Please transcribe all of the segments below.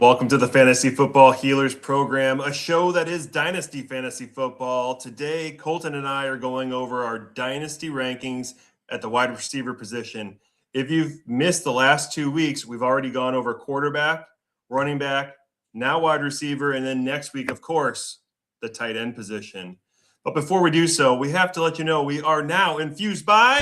Welcome to the Fantasy Football Healers program, a show that is Dynasty Fantasy Football. Today, Colton and I are going over our Dynasty rankings at the wide receiver position. If you've missed the last 2 weeks, we've already gone over quarterback, running back, now wide receiver, and then next week, of course, the tight end position. But before we do so, we have to let you know we are now infused by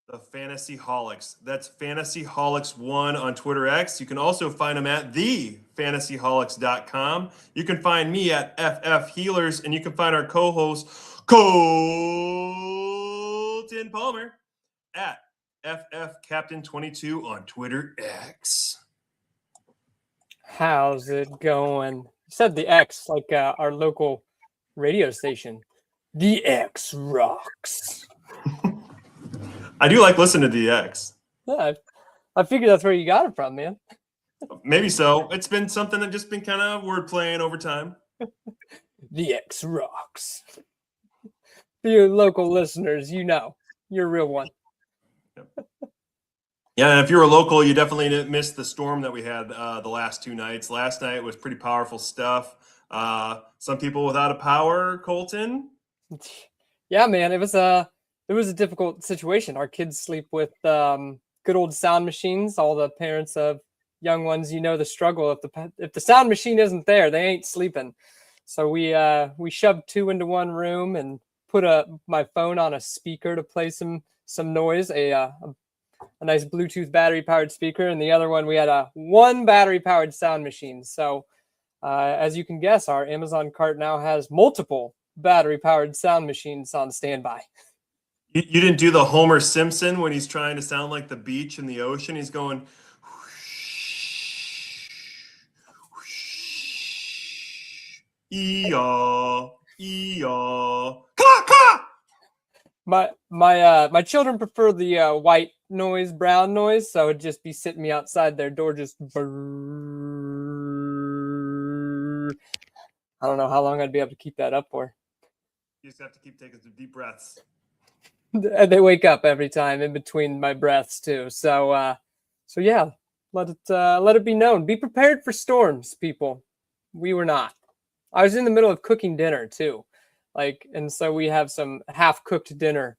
the Fantasy Holics. That's Fantasy Holics 1 on Twitter X. You can also find them at thefantasyholics.com. You can find me at FF Healers, and you can find our co-host Colton Palmer at FF Captain 22 on Twitter X. How's it going? You said the X, like our local radio station. The X rocks. I do like listening to DX. Yeah, I figured that's where you got it from, man. Maybe so. It's been something that just been kind of word playing over time. The X rocks. For your local listeners, you know, you're a real one. Yep. Yeah, and if you're a local, you definitely didn't miss the storm that we had the last 2 nights. Last night was pretty powerful stuff. Some people without a power, Colton. Yeah, man, it was a difficult situation. Our kids sleep with good old sound machines. All the parents of young ones, you know the struggle. If the sound machine isn't there, they ain't sleeping. So we shoved 2 into one room and put my phone on a speaker to play some noise. A nice Bluetooth battery powered speaker, and the other one we had one battery powered sound machine. So as you can guess, our Amazon cart now has multiple battery powered sound machines on standby. You didn't do the Homer Simpson when he's trying to sound like the beach in the ocean. He's going, whoosh, whoosh, ee-yaw, ee-yaw, caw, caw. My children prefer the white noise, brown noise, so it'd just be sitting me outside their door, just brrr. I don't know how long I'd be able to keep that up for. You just have to keep taking some deep breaths. They wake up every time in between my breaths too. So yeah, let it be known. Be prepared for storms, people. We were not. I was in the middle of cooking dinner too, and so we have some half-cooked dinner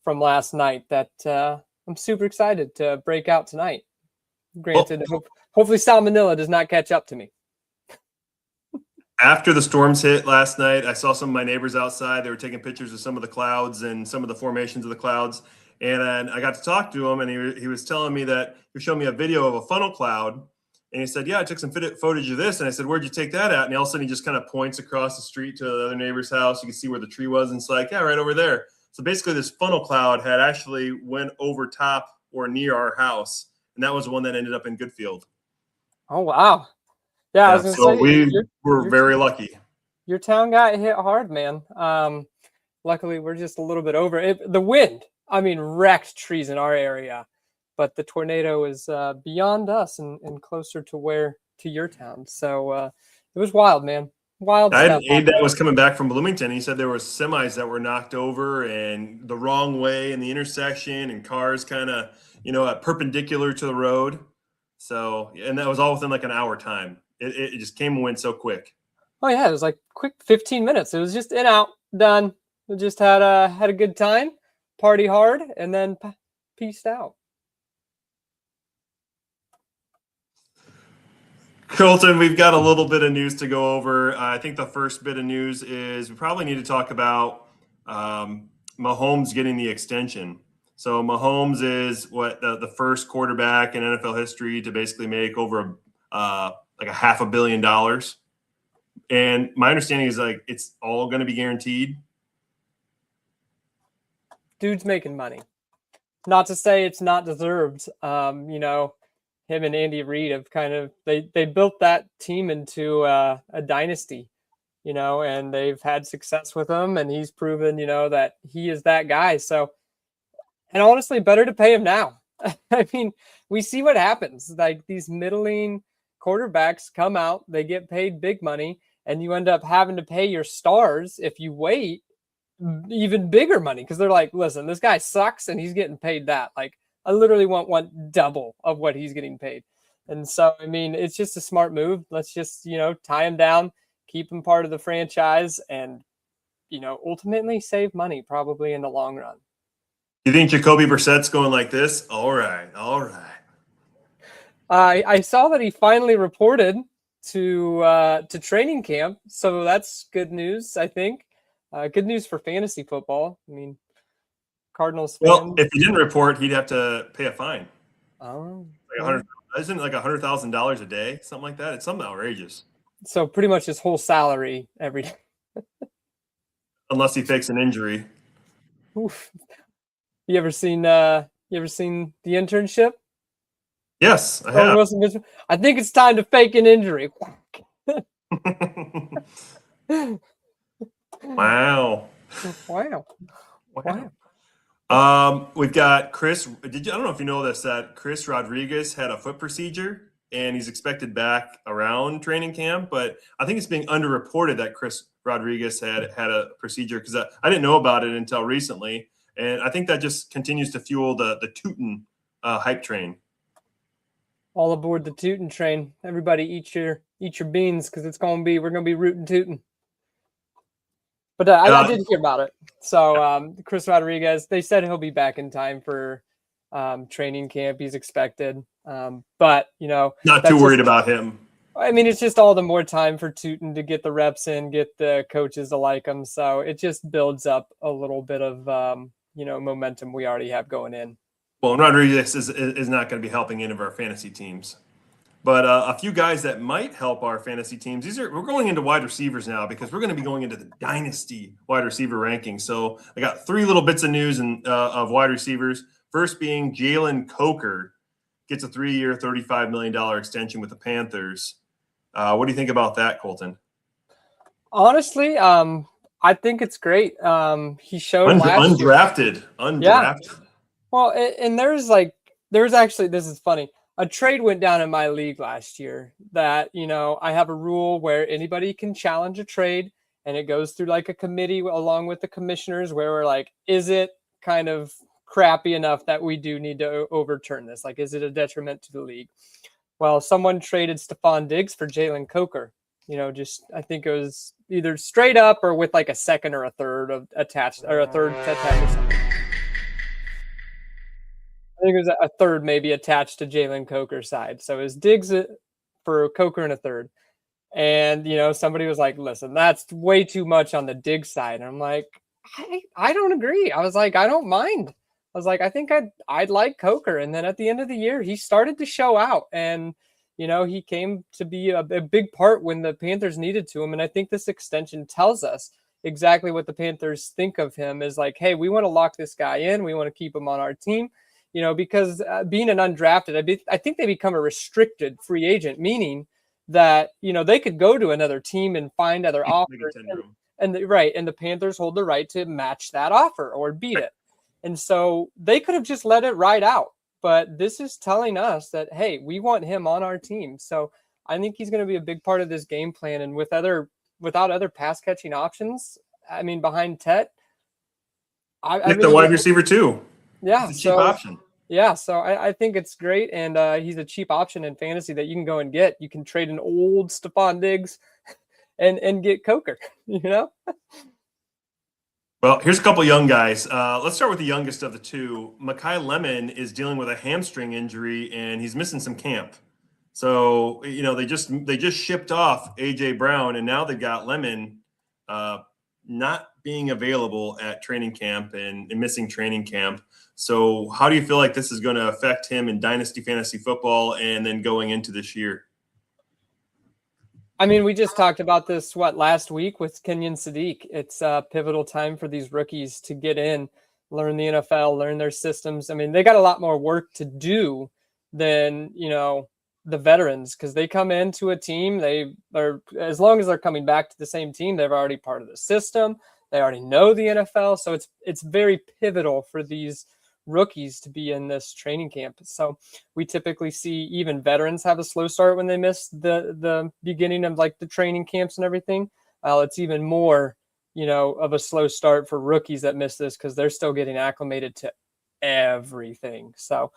from last night that I'm super excited to break out tonight. Granted, hopefully salmonella does not catch up to me. After the storms hit last night, I saw some of my neighbors outside. They were taking pictures of some of the clouds and some of the formations of the clouds. And I got to talk to him, and he was telling me that he showed me a video of a funnel cloud. And he said, yeah, I took some footage of this. And I said, where'd you take that at? And all of a sudden, he just kind of points across the street to the other neighbor's house. You can see where the tree was. And it's like, yeah, right over there. So basically, this funnel cloud had actually went over top or near our house. And that was the one that ended up in Goodfield. Oh, wow. Yeah, I was gonna say, we were very lucky. Your town got hit hard, man. Luckily, we're just a little bit over it. The wind, wrecked trees in our area, but the tornado is beyond us and closer to your town. So it was wild, man. Wild. I had an aide that was coming back from Bloomington. He said there were semis that were knocked over and the wrong way in the intersection, and cars kind of, perpendicular to the road. So, and that was all within like an hour time. It just came and went so quick. Oh yeah, it was like quick 15 minutes. It was just in, out, done. We just had a good time, party hard, and then peaced out. Colton, we've got a little bit of news to go over. I think the first bit of news is we probably need to talk about Mahomes getting the extension. So Mahomes is the first quarterback in NFL history to basically make over like $500 million. And my understanding is it's all going to be guaranteed. Dude's making money. Not to say it's not deserved. Him and Andy Reid have they built that team into a dynasty, and they've had success with him, and he's proven, that he is that guy. So, and honestly, better to pay him now. We see what happens. Like, these middling quarterbacks come out, they get paid big money, and you end up having to pay your stars, if you wait, even bigger money, because they're like, listen, this guy sucks and he's getting paid that. Like, I literally want double of what he's getting paid. And so, I mean, it's just a smart move. Let's just, tie him down, keep him part of the franchise, and, ultimately save money probably in the long run. You think Jacoby Brissett's going like this? All right, all right. I saw that he finally reported to training camp, so that's good news. I think good news for fantasy football. I mean, Cardinals fans. Well, if he didn't report, he'd have to pay a fine. Oh, Like 100, isn't it like $100,000 a day, something like that? It's something outrageous. So pretty much his whole salary every day. Unless he fakes an injury. Oof. You ever seen The Internship? Yes, I have. I think it's time to fake an injury. Wow. We've got Chris. I don't know if you know this, that Chris Rodriguez had a foot procedure and he's expected back around training camp. But I think it's being underreported that Chris Rodriguez had a procedure, because I didn't know about it until recently. And I think that just continues to fuel the Tootin hype train. All aboard the Tootin train. Everybody eat your beans, because we're gonna be rooting Tootin. But I did hear about it. So Chris Rodriguez, they said he'll be back in time for training camp. He's expected. But not too worried about him. I mean, it's just all the more time for Tootin to get the reps in, get the coaches to like him. So it just builds up a little bit of momentum we already have going in. Well, Rodriguez is not going to be helping any of our fantasy teams. But a few guys that might help our fantasy teams. We're going into wide receivers now, because we're going to be going into the dynasty wide receiver rankings. So I got 3 little bits of news of wide receivers. First being Jalen Coker gets a 3-year, $35 million extension with the Panthers. What do you think about that, Colton? Honestly, I think it's great. He showed last year. Undrafted. Yeah. Well, and there's actually, this is funny. A trade went down in my league last year that, I have a rule where anybody can challenge a trade, and it goes through like a committee along with the commissioners, where we're like, is it kind of crappy enough that we do need to overturn this? Like, is it a detriment to the league? Well, someone traded Stephon Diggs for Jalen Coker. I think it was either straight up or with like a second or a third attached, or a third attached or something. I think it was a third maybe attached to Jalen Coker's side. So it was Diggs for Coker and a third. And, somebody was like, listen, that's way too much on the Diggs side. And I'm like, I don't agree. I was like, I don't mind. I was like, I think I'd like Coker. And then at the end of the year, he started to show out. And, he came to be a big part when the Panthers needed to him. And I think this extension tells us exactly what the Panthers think of him, is like, hey, we want to lock this guy in. We want to keep him on our team. Because being an undrafted, I think they become a restricted free agent, meaning that, they could go to another team and find other offers. And the Panthers hold the right to match that offer or beat it. And so they could have just let it ride out. But this is telling us that, hey, we want him on our team. So I think he's going to be a big part of this game plan. And without other pass catching options, I mean, behind Tet, the wide receiver too. Yeah, it's a cheap option. Yeah, so I think it's great, and he's a cheap option in fantasy that you can go and get. You can trade an old Stephon Diggs and get Coker, Well, here's a couple young guys. Let's start with the youngest of the two. Mekhi Lemon is dealing with a hamstring injury, and he's missing some camp. So, they just shipped off A.J. Brown, and now they've got Lemon not being available at training camp and missing training camp. So how do you feel like this is going to affect him in dynasty fantasy football and then going into this year? I mean, we just talked about this, last week with Keenan Sadiq. It's a pivotal time for these rookies to get in, learn the NFL, learn their systems. I mean, they got a lot more work to do than, the veterans, because they come into a team, they are, as long as they're coming back to the same team, they're already part of the system. They already know the NFL. So it's very pivotal for these rookies to be in this training camp. So we typically see even veterans have a slow start when they miss the beginning of like the training camps and everything. It's even more, of a slow start for rookies that miss this, because they're still getting acclimated to everything. So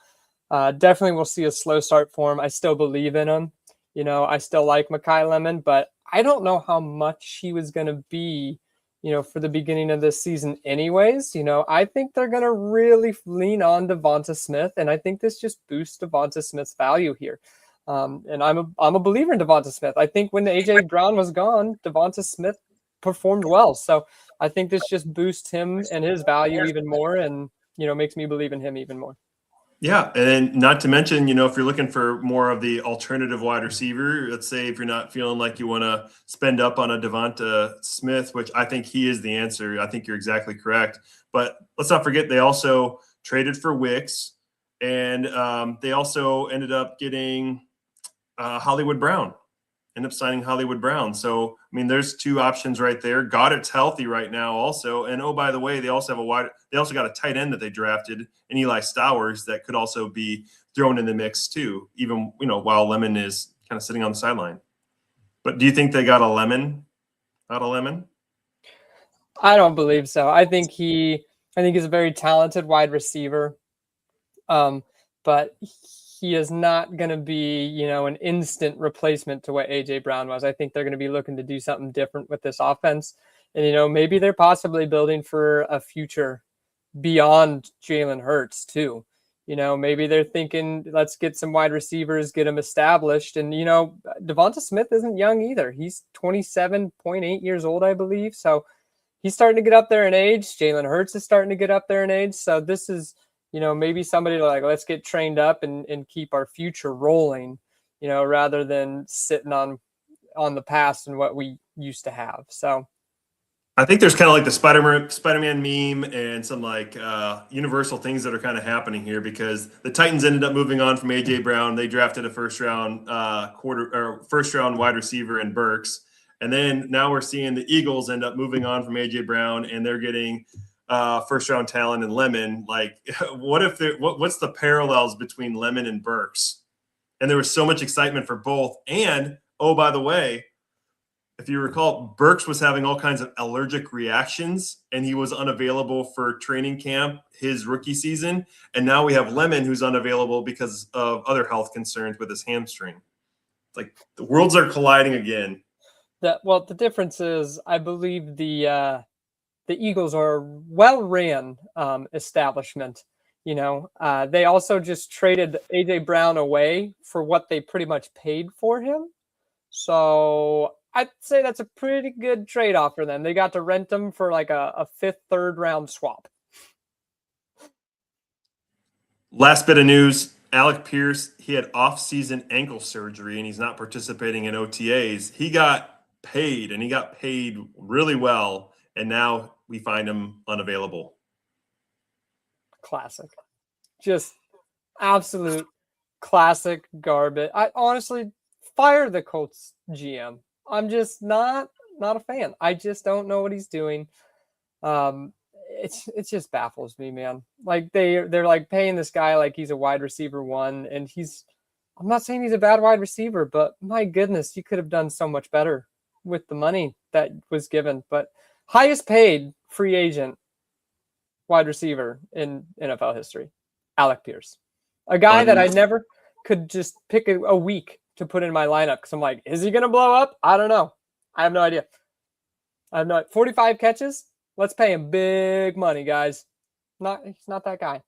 definitely we'll see a slow start for him. I still believe in him. I still like Mekhi Lemon, but I don't know how much he was going to be, for the beginning of this season anyways. I think they're going to really lean on Devonta Smith, and I think this just boosts Devonta Smith's value here. And I'm a believer in Devonta Smith. I think when A.J. Brown was gone, Devonta Smith performed well. So I think this just boosts him and his value even more, and, makes me believe in him even more. Yeah, and then not to mention, if you're looking for more of the alternative wide receiver, let's say if you're not feeling like you want to spend up on a Devonta Smith, which I think he is the answer. I think you're exactly correct. But let's not forget they also traded for Wicks, and they also ended up getting Hollywood Brown. End up signing Hollywood Brown. So, I mean, there's two options right there. Goddard's healthy right now also. And, oh, by the way, they also got a tight end that they drafted, in Eli Stowers, that could also be thrown in the mix too, even, while Lemon is kind of sitting on the sideline. But do you think they got a Lemon out of Lemon? I don't believe so. I think he's a very talented wide receiver. But he is not going to be, an instant replacement to what A.J. Brown was. I think they're going to be looking to do something different with this offense. And, maybe they're possibly building for a future beyond Jalen Hurts too. Maybe they're thinking, let's get some wide receivers, get them established. And, Devonta Smith isn't young either. He's 27.8 years old, I believe. So he's starting to get up there in age. Jalen Hurts is starting to get up there in age. So this is, maybe somebody let's get trained up and keep our future rolling, rather than sitting on the past and what we used to have. So I think there's kind of like the Spider-Man meme and some universal things that are kind of happening here, because the Titans ended up moving on from A.J. Brown. They drafted a first round wide receiver in Burks. And then now we're seeing the Eagles end up moving on from A.J. Brown, and they're getting first round talent in Lemon. What's the parallels between Lemon and Burks? And there was so much excitement for both. And, oh, by the way, if you recall, Burks was having all kinds of allergic reactions, and he was unavailable for training camp his rookie season. And now we have Lemon, who's unavailable because of other health concerns with his hamstring. The worlds are colliding again. The difference is, I believe the Eagles are a well-ran establishment. They also just traded A.J. Brown away for what they pretty much paid for him. So I'd say that's a pretty good trade-off for them. They got to rent him for a fifth, third round swap. Last bit of news, Alec Pierce, he had off-season ankle surgery, and he's not participating in OTAs. He got paid, and he got paid really well, and now we find him unavailable. Classic. Just absolute classic garbage. I honestly fire the Colts GM. I'm just not a fan. I just don't know what he's doing. It just baffles me, man. They're paying this guy like he's a wide receiver one, and I'm not saying he's a bad wide receiver, but my goodness, you could have done so much better with the money that was given. But highest paid free agent wide receiver in NFL history, Alec Pierce, a guy that I never could just pick a week to put in my lineup, because I'm like, is he going to blow up? I don't know. I have no idea. 45 catches. Let's pay him big money, guys. He's not that guy.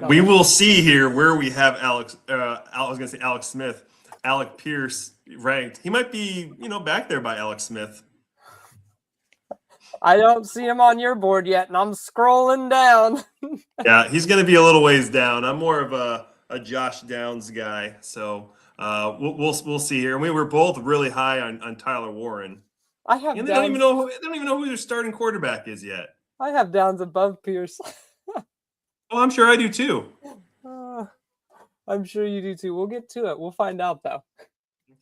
We will see here where we have Alex Smith, Alec Pierce ranked. He might be, back there by Alex Smith. I don't see him on your board yet, and I'm scrolling down. Yeah, he's going to be a little ways down. I'm more of a Josh Downs guy, so we'll see here. And we were both really high on Tyler Warren. They don't even know who their starting quarterback is yet. I have Downs above Pierce. Oh, I'm sure I do too. I'm sure you do too. We'll get to it. We'll find out though.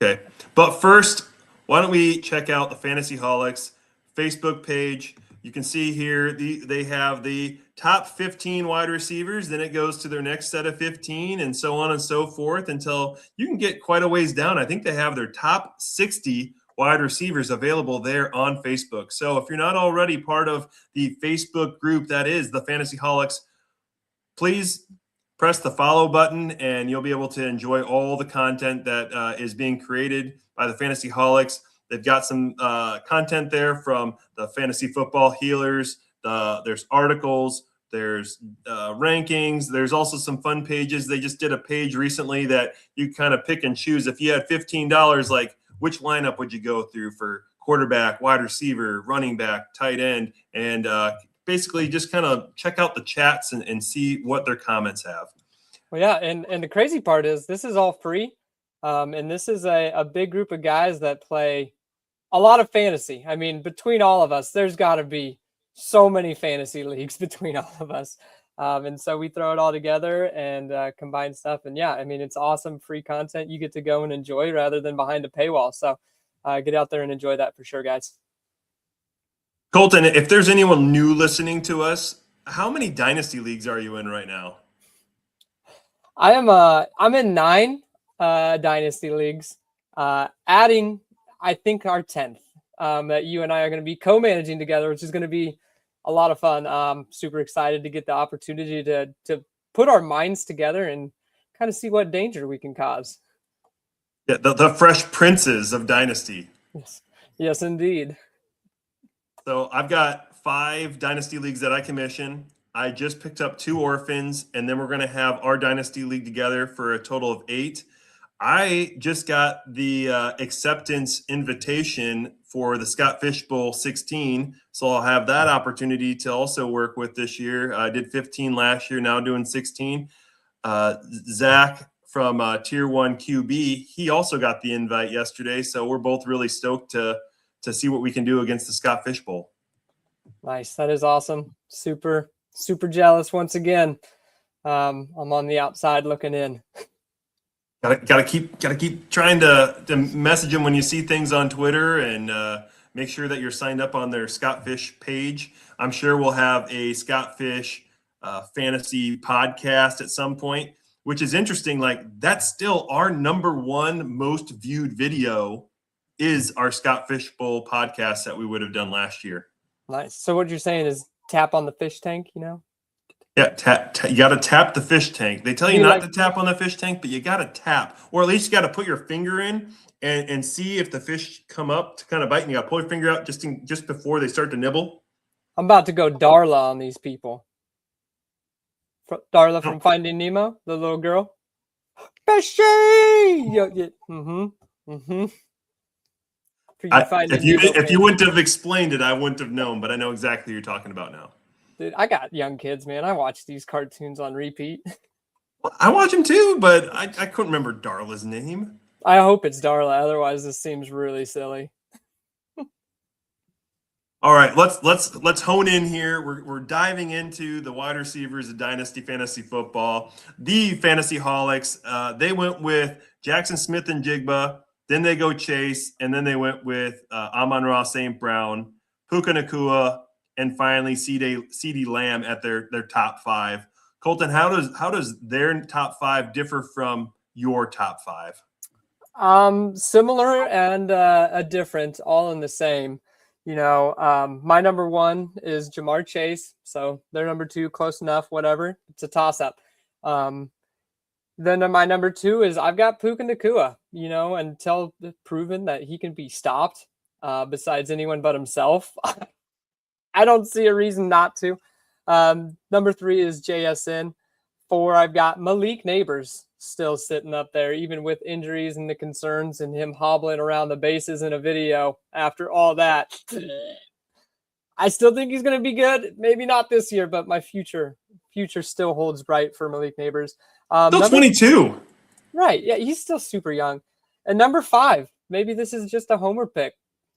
Okay, but first, why don't we check out the Fantasy Holics Facebook page? You can see here they have the top 15 wide receivers. Then it goes to their next set of 15, and so on and so forth, until you can get quite a ways down. I think they have their top 60 wide receivers available there on Facebook. So if you're not already part of the Facebook group that is the Fantasy Holics please press the follow button, and you'll be able to enjoy all the content that is being created by the Fantasy Holics. They've got some content there from the fantasy football healers. There's articles, there's rankings. There's also some fun pages. They just did a page recently that you kind of pick and choose. If you had $15, like which lineup would you go through for quarterback, wide receiver, running back, tight end, and basically just kind of check out the chats and see what their comments have. Well, yeah, and the crazy part is this is all free, and this is a big group of guys that play a lot of fantasy. I mean, between all of us, there's got to be so many fantasy leagues between all of us. And so we throw it all together and combine stuff. And yeah, I mean, it's awesome free content you get to go and enjoy rather than behind a paywall. So get out there and enjoy that for sure, guys. Colton, if there's anyone new listening to us, how many dynasty leagues are you in right now? I'm in 9 dynasty leagues, adding, I think, our 10th that you and I are going to be co-managing together, which is going to be a lot of fun. Super excited to get the opportunity to put our minds together and kind of see what danger we can cause. Yeah, the fresh princes of dynasty. Yes, indeed. So I've got 5 dynasty leagues that I commission. I just picked up 2 orphans, and then we're going to have our dynasty league together for a total of 8. I just got the acceptance invitation for the Scott Fish Bowl 16, so I'll have that opportunity to also work with this year. I did 15 last year, now doing 16. Zach from Tier 1 QB, he also got the invite yesterday, so we're both really stoked to see what we can do against the Scott Fish Bowl. Nice. That is awesome. Super jealous once again. I'm on the outside looking in. Gotta keep trying to message them when you see things on Twitter, and make sure that you're signed up on their Scott Fish page. I'm sure we'll have a Scott Fish fantasy podcast at some point, which is interesting. Like, that's still our #1 most viewed video is our Scott Fish Bowl podcast that we would have done last year. Nice. So what you're saying is tap on the fish tank, you know? Yeah, you got to tap the fish tank. They tell you not to tap on the fish tank, but you got to tap, or at least you got to put your finger in and see if the fish come up to kind of bite. And you got to pull your finger out just before they start to nibble. I'm about to go Darla on these people. Darla from Finding Nemo, the little girl. Fishy! If you wouldn't have explained it, I wouldn't have known, but I know exactly what you're talking about now. Dude, I got young kids, man. I watch these cartoons on repeat. Well, I watch them too, but I couldn't remember Darla's name. I hope it's Darla. Otherwise, this seems really silly. All right, let's hone in here. We're diving into the wide receivers of Dynasty Fantasy Football. The Fantasy Holics, they went with Jackson Smith and Jigba. Then they go Chase, and then they went with Amon-Ra St. Brown, Puka Nacua, and finally CeeDee Lamb at their top 5. Colton, how does their top 5 differ from your top 5? Similar and different, all in the same. You know, my #1 is Jamar Chase, so their #2, close enough, whatever. It's a toss-up. Then my #2 is I've got Puka Nacua, you know, until proven that he can be stopped besides anyone but himself. I don't see a reason not to. #3 is JSN. 4, I've got Malik Neighbors still sitting up there, even with injuries and the concerns and him hobbling around the bases in a video after all that. I still think he's going to be good. Maybe not this year, but my future still holds bright for Malik Neighbors. Still 22. Right. Yeah, he's still super young. And #5, maybe this is just a homer pick.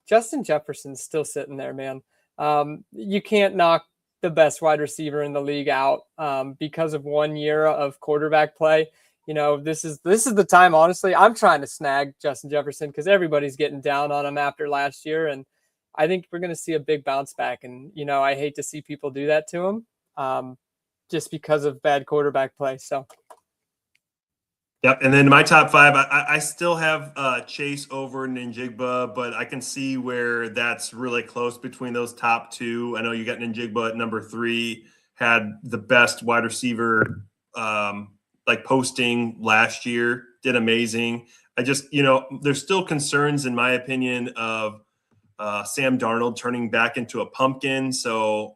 Justin Jefferson's still sitting there, man. You can't knock the best wide receiver in the league out because of 1 year of quarterback play. You know, this is the time, honestly. I'm trying to snag Justin Jefferson because everybody's getting down on him after last year. And I think we're going to see a big bounce back. And, you know, I hate to see people do that to him just because of bad quarterback play. So. Yep, and then my top 5, I still have Chase over Njigba, but I can see where that's really close between those top 2. I know you got Njigba at #3, had the best wide receiver like posting last year, did amazing. I just, there's still concerns in my opinion of Sam Darnold turning back into a pumpkin. So,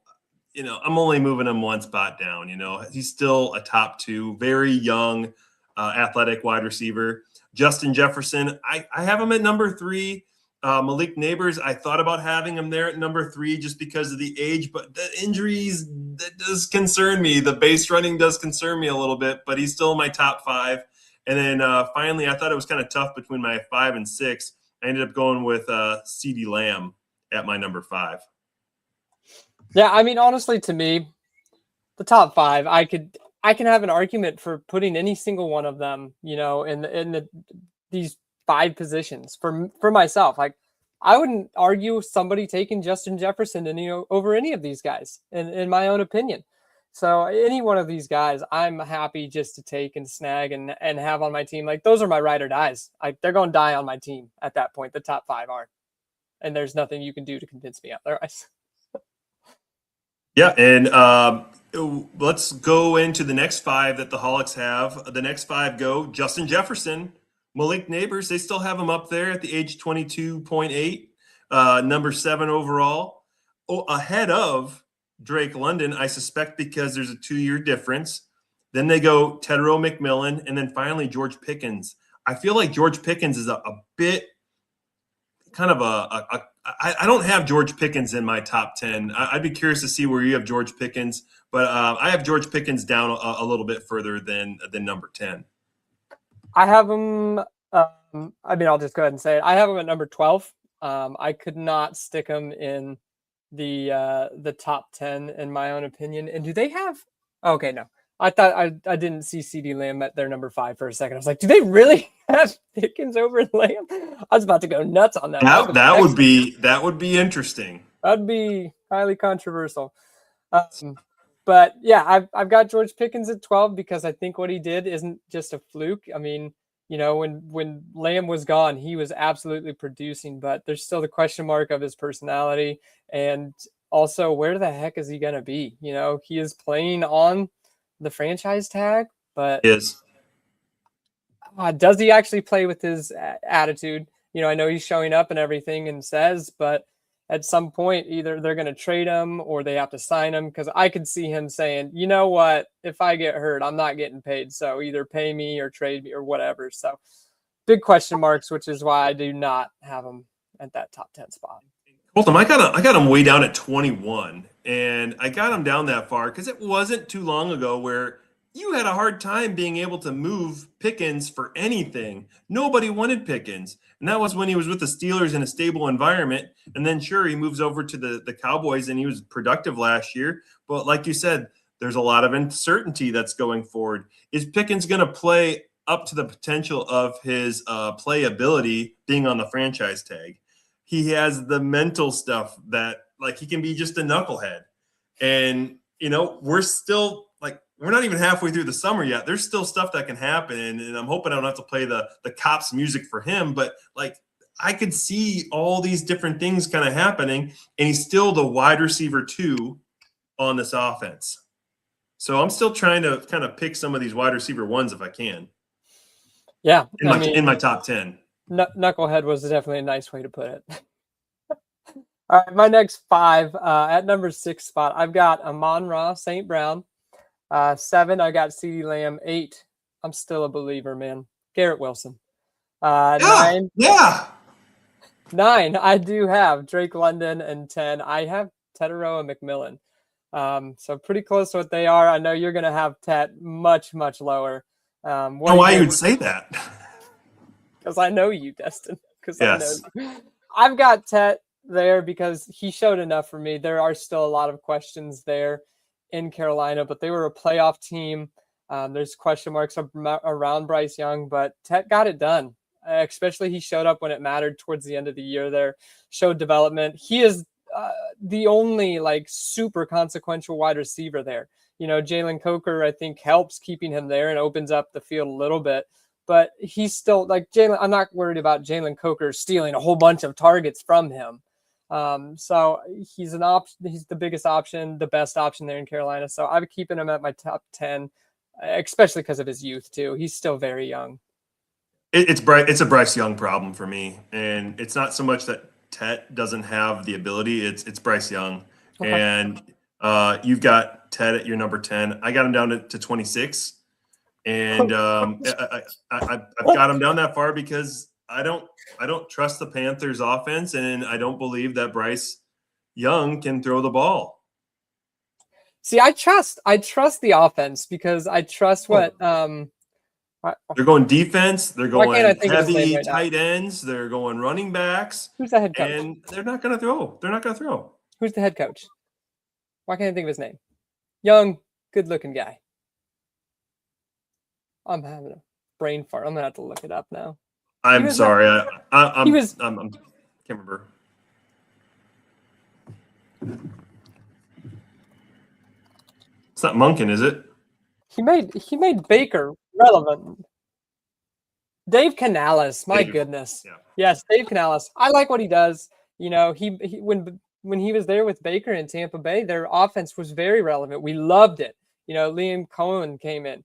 I'm only moving him one spot down. He's still a top 2, very young, athletic wide receiver. Justin Jefferson, I have him at number 3. Malik Neighbors, I thought about having him there at number 3 just because of the age, but the injuries, that does concern me. The base running does concern me a little bit, but he's still in my top 5. And then finally, I thought it was kind of tough between my 5 and 6. I ended up going with CeeDee Lamb at my number 5. Yeah, I mean, honestly, to me, the top 5, I can have an argument for putting any single one of them, in these 5 positions for myself. Like, I wouldn't argue somebody taking Justin Jefferson over any of these guys, in my own opinion. So any one of these guys, I'm happy just to take and snag and have on my team. Like, those are my ride or dies. They're going to die on my team at that point. The top 5 are, and there's nothing you can do to convince me otherwise. Yeah, and let's go into the next 5 that the Hawks have. The next 5 go Justin Jefferson, Malik Neighbors. They still have him up there at the age 22.8, number 7 overall, ahead of Drake London, I suspect because there's a 2-year difference. Then they go Tedero McMillan, and then finally George Pickens. I feel like George Pickens is a bit kind of I don't have George Pickens in my top 10. I'd be curious to see where you have George Pickens, but I have George Pickens down a little bit further than number 10. I have him. I'll just go ahead and say it. I have him at number 12. I could not stick him in the top 10 in my own opinion. And do they have? Okay, no. I thought I didn't see CeeDee Lamb at their number 5 for a second. I was like, do they really have Pickens over Lamb? I was about to go nuts on that. That would be interesting. That'd be highly controversial. But yeah, I've got George Pickens at 12 because I think what he did isn't just a fluke. I mean, when Lamb was gone, he was absolutely producing, but there's still the question mark of his personality and also where the heck is he going to be? He is playing on the franchise tag, but does he actually play with his attitude? I know he's showing up and everything and says, but at some point, either they're going to trade him or they have to sign him, because I could see him saying, you know what, if I get hurt, I'm not getting paid. So either pay me or trade me or whatever. So big question marks, which is why I do not have him at that top 10 spot. Colton, I got him way down at 21, and I got him down that far because it wasn't too long ago where you had a hard time being able to move Pickens for anything. Nobody wanted Pickens, and that was when he was with the Steelers in a stable environment. And then, sure, he moves over to the Cowboys, and he was productive last year. But like you said, there's a lot of uncertainty that's going forward. Is Pickens going to play up to the potential of his playability being on the franchise tag? He has the mental stuff that, like, he can be just a knucklehead. And, we're not even halfway through the summer yet. There's still stuff that can happen. And I'm hoping I don't have to play the cops music for him. But, I could see all these different things kind of happening. And he's still the wide receiver 2 on this offense. So I'm still trying to kind of pick some of these wide receiver 1s if I can. Yeah. In my top 10. Knucklehead was definitely a nice way to put it. All right, my next 5 at number 6 spot, I've got Amon-Ra St. Brown. 7, I got CeeDee Lamb. 8, I'm still a believer, man. Garrett Wilson. 9, 9, I do have Drake London, and 10, I have Tedero McMillan. So pretty close to what they are. I know you're going to have Tet much, much lower. Why you would say that? Because I know you, Destin. Because yes. I know you. I've got Tet there because he showed enough for me. There are still a lot of questions there in Carolina, but they were a playoff team. There's question marks around Bryce Young, but Tet got it done. Especially he showed up when it mattered towards the end of the year there, showed development. He is the only super consequential wide receiver there. Jalen Coker, I think, helps keeping him there and opens up the field a little bit. But he's still Jalen. I'm not worried about Jalen Coker stealing a whole bunch of targets from him. So he's an option. He's the biggest option, the best option there in Carolina. So I'm keeping him at my top 10, especially because of his youth too. He's still very young. It's a Bryce Young problem for me, and it's not so much that Tet doesn't have the ability. It's Bryce Young, Okay. and you've got Tet at your number 10. I got him down to 26, and I've got him down that far because I don't trust the Panthers offense, and I don't believe that Bryce Young can throw the ball. See, I trust the offense because I trust what they're going defense. They're going heavy right tight ends. They're going running backs. Who's the head coach? And they're not going to throw. They're not going to throw. Who's the head coach? Why can't I think of his name? Young, good-looking guy. I'm having a brain fart. I'm gonna have to look it up now. I'm sorry. I can't remember. It's not Monken, is it? He made Baker relevant. Dave Canales, my goodness. Yeah. Yes, Dave Canales. I like what he does. You know, he when he was there with Baker in Tampa Bay, their offense was very relevant. We loved it. You know, Liam Cohen came in.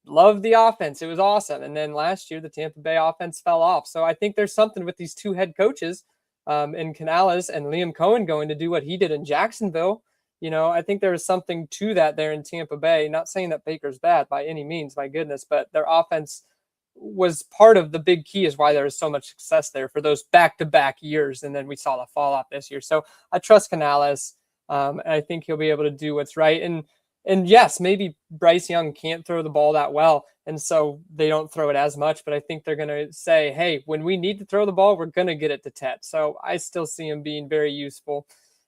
Loved the offense. It was awesome. And then last year, the Tampa Bay offense fell off. So I think there's something with these two head coaches in Canales and Liam Cohen going to do what he did in Jacksonville. You know, I think there is something to that there in Tampa Bay. Not saying that Baker's bad by any means, my goodness, but their offense was part of the big key is why there was so much success there for those back-to-back years. And then we saw the fall off this year. So I trust Canales. And I think he'll be able to do what's right. And yes, maybe Bryce Young can't throw the ball that well, and so they don't throw it as much. But I think they're going to say, hey, when we need to throw the ball, we're going to get it to Tet. So I still see him being very useful.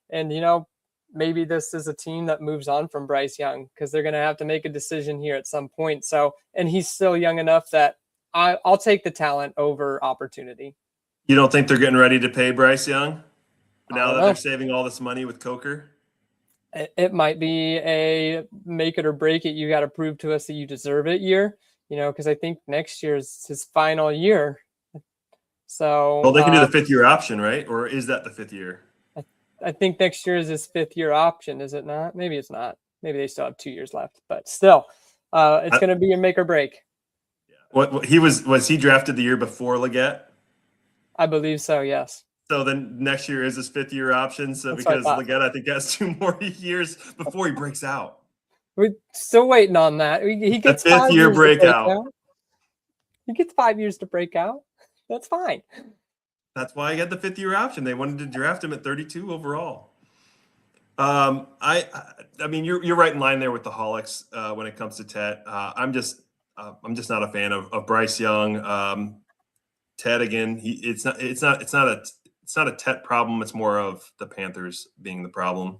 And, you know, maybe this is a team that moves on from Bryce Young because they're going to have to make a decision here at some point. So, and he's still young enough that I'll take the talent over opportunity. You don't think they're getting ready to pay Bryce Young now that they're saving all this money with Coker? It might be a make it or break it. You got to prove to us that you deserve it year, you know, because I think next year is his final year. So, well, they can do the 5th-year option, right? Or is that the 5th year? I think next year is his 5th-year option. Is it not? Maybe it's not. Maybe they still have 2 years left, but still, it's going to be a make or break. Yeah. What he was he drafted the year before Leggett? I believe so. Yes. So then next year is his 5th-year option. So that's because Leggett, I think, has 2 more years before he breaks out. We're still waiting on that. He gets 5th-year breakout. He gets 5 years to break out. That's fine. That's why I got the 5th-year option. They wanted to draft him at 32 overall. I mean, you're right in line there with the Holics when it comes to Tet. I'm just not a fan of Bryce Young. Tet again. It's not a Tet problem. It's more of the Panthers being the problem.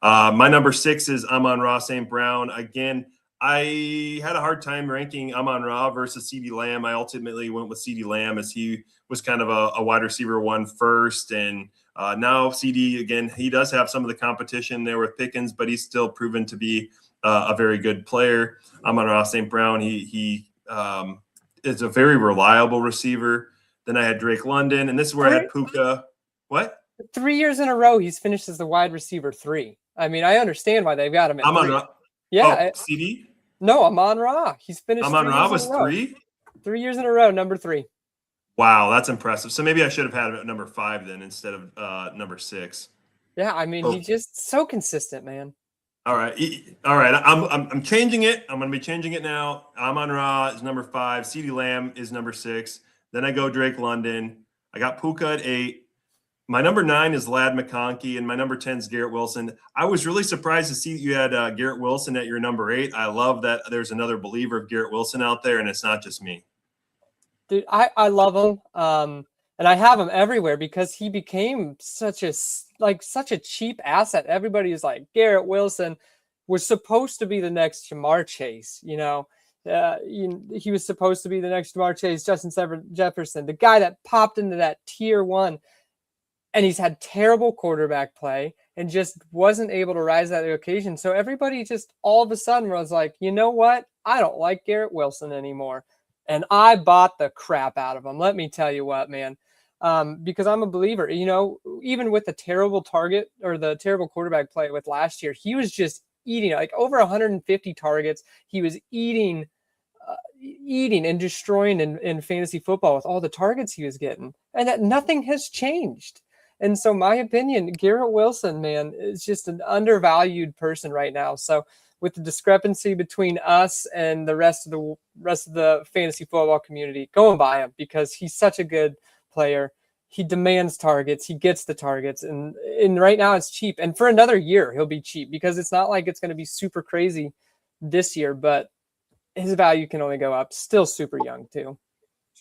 My number 6 is Amon-Ra St. Brown. Again, I had a hard time ranking Amon-Ra versus CeeDee Lamb. I ultimately went with CeeDee Lamb as he was kind of a wide receiver 1 first. And now CeeDee, again, he does have some of the competition there with Pickens, but he's still proven to be a very good player. Amon-Ra St. Brown, he is a very reliable receiver. Then I had Drake London, and this is where I had Puka. What? 3 years in a row, he's finished as the wide receiver 3. I mean, I understand why they've got him at Amon-Ra. Yeah. CD? No, Amon-Ra. He's finished. Amon-Ra was 3? 3 years in a row, number 3. Wow, that's impressive. So maybe I should have had him at number 5 then instead of number 6. Yeah, I mean, he's just so consistent, man. All right. I'm changing it. I'm going to be changing it now. Amon-Ra is number 5. CeeDee Lamb is number 6. Then I go Drake London. I got Puka at 8. My number 9 is Lad McConkey, and my number 10 is Garrett Wilson. I was really surprised to see that you had Garrett Wilson at your number 8. I love that there's another believer of Garrett Wilson out there, and it's not just me. Dude, I love him, and I have him everywhere because he became such a cheap asset. Everybody is like, Garrett Wilson was supposed to be the next Jamar Chase, you know. He was supposed to be the next Jamar Chase, Justin Jefferson, the guy that popped into that tier 1. And he's had terrible quarterback play and just wasn't able to rise to the occasion. So everybody just all of a sudden was like, you know what? I don't like Garrett Wilson anymore. And I bought the crap out of him. Let me tell you what, man. because I'm a believer, even with the terrible target or the terrible quarterback play with last year, he was just eating like over 150 targets. He was eating and destroying in fantasy football with all the targets he was getting, and that nothing has changed. And so my opinion, Garrett Wilson, man, is just an undervalued person right now. So with the discrepancy between us and the rest of the fantasy football community, go and buy him because he's such a good player. He demands targets. He gets the targets, and right now it's cheap. And for another year, he'll be cheap because it's not like it's going to be super crazy this year, but his value can only go up. Still super young too.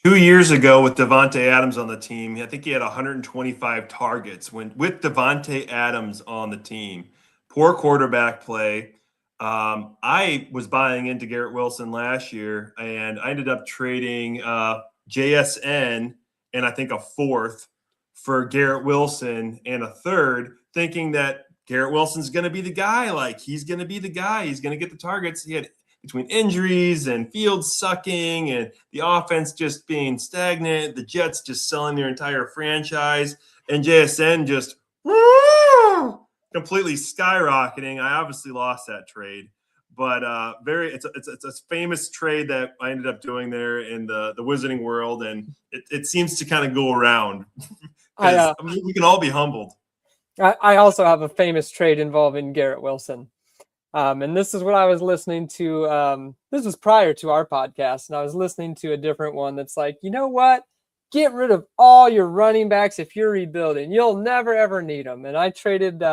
2 years ago with Devontae Adams on the team, I think he had 125 targets with Devontae Adams on the team. Poor quarterback play. I was buying into Garrett Wilson last year, and I ended up trading JSN and I think a fourth for Garrett Wilson and a third, thinking that Garrett Wilson's going to be the guy. Like, he's going to be the guy. He's going to get the targets. He had, between injuries and field sucking and the offense just being stagnant, the Jets just selling their entire franchise, and JSN just completely skyrocketing. I obviously lost that trade, but it's a famous trade that I ended up doing there in the Wizarding world, and it seems to kind of go around. I mean, we can all be humbled. I also have a famous trade involving Garrett Wilson. And this is what I was listening to. This was prior to our podcast, and I was listening to a different one that's like, you know what? Get rid of all your running backs if you're rebuilding. You'll never, ever need them. And I traded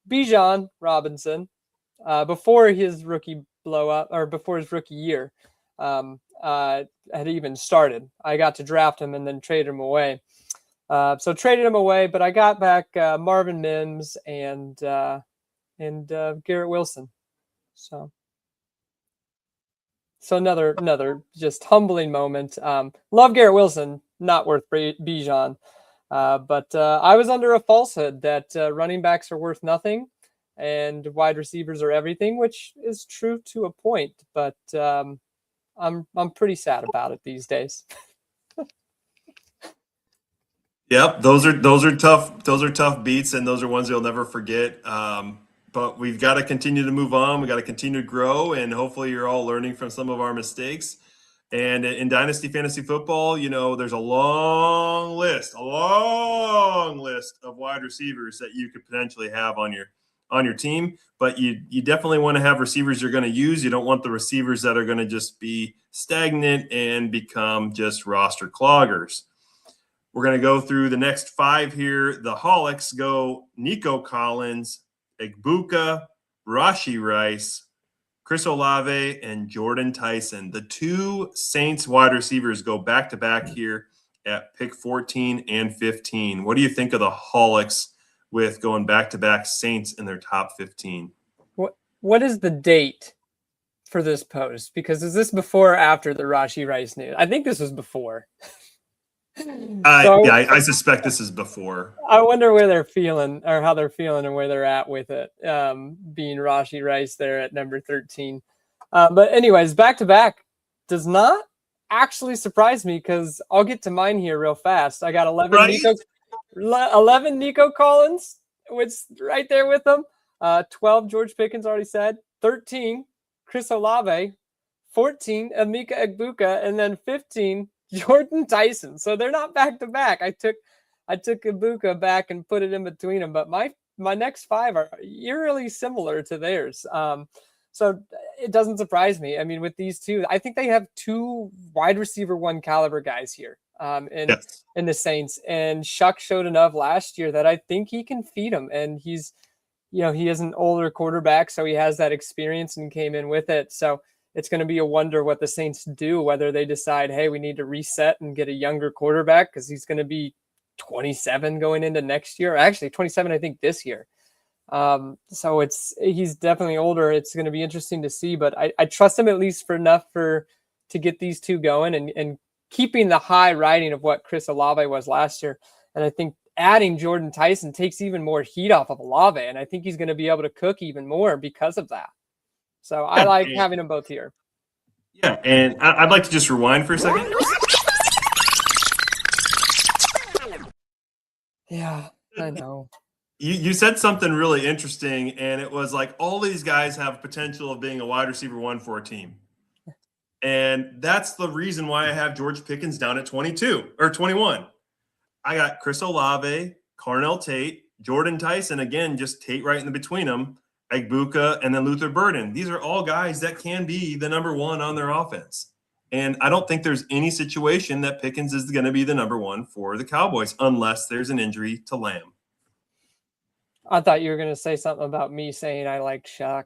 Bijan Robinson before his rookie blow up, or before his rookie year had even started. I got to draft him and then trade him away. So traded him away, but I got back Marvin Mims and Garrett Wilson. So another just humbling moment. Love Garrett Wilson, not worth Bijan. But I was under a falsehood that running backs are worth nothing and wide receivers are everything, which is true to a point. But I'm pretty sad about it these days. Yep, those are tough. Those are tough beats, and those are ones you'll never forget. But we've got to continue to move on. We got to continue to grow, and hopefully you're all learning from some of our mistakes. And in Dynasty Fantasy Football, there's a long list of wide receivers that you could potentially have on your team. But you definitely want to have receivers you're going to use. You don't want the receivers that are going to just be stagnant and become just roster cloggers. We're going to go through the next 5 here. The Holics go Nico Collins, Egbuka, Rashee Rice, Chris Olave, and Jordan Tyson. The 2 Saints wide receivers go back-to-back here at pick 14 and 15. What do you think of the Holics with going back-to-back Saints in their top 15? What is the date for this post? Because is this before or after the Rashee Rice news? I think this was before. I suspect this is before. I wonder where they're feeling, or how they're feeling, and where they're at with it, being Rashee Rice there at number 13. But anyways, back-to-back does not actually surprise me, because I'll get to mine here real fast. I got 11 Nico Collins, which right there with them. 12 George Pickens, already said. 13 Chris Olave. 14 Emeka Egbuka, and then 15 Jordan Tyson. So they're not back to back. I took Egbuka back and put it in between them, but my next 5 are eerily similar to theirs. So it doesn't surprise me. I mean, with these 2, I think they have 2 wide receiver 1 caliber guys here in the Saints. And Shuck showed enough last year that I think he can feed them. And he's, he is an older quarterback, so he has that experience and came in with it. So it's going to be a wonder what the Saints do, whether they decide, hey, we need to reset and get a younger quarterback, because he's going to be 27 going into next year. Actually, 27, I think, this year. So he's definitely older. It's going to be interesting to see, but I trust him at least for enough to get these 2 going and keeping the high riding of what Chris Olave was last year. And I think adding Jordan Tyson takes even more heat off of Olave, and I think he's going to be able to cook even more because of that. So I like having them both here. Yeah, and I'd like to just rewind for a second. Yeah, I know. You said something really interesting, and it was like all these guys have potential of being a wide receiver one for a team. And that's the reason why I have George Pickens down at 22 or 21. I got Chris Olave, Carnell Tate, Jordan Tyson, again, just Tate right in the between them, Egbuka, and then Luther Burden. These are all guys that can be the number one on their offense. And I don't think there's any situation that Pickens is going to be the number one for the Cowboys unless there's an injury to Lamb. I thought you were going to say something about me saying I like Shaq.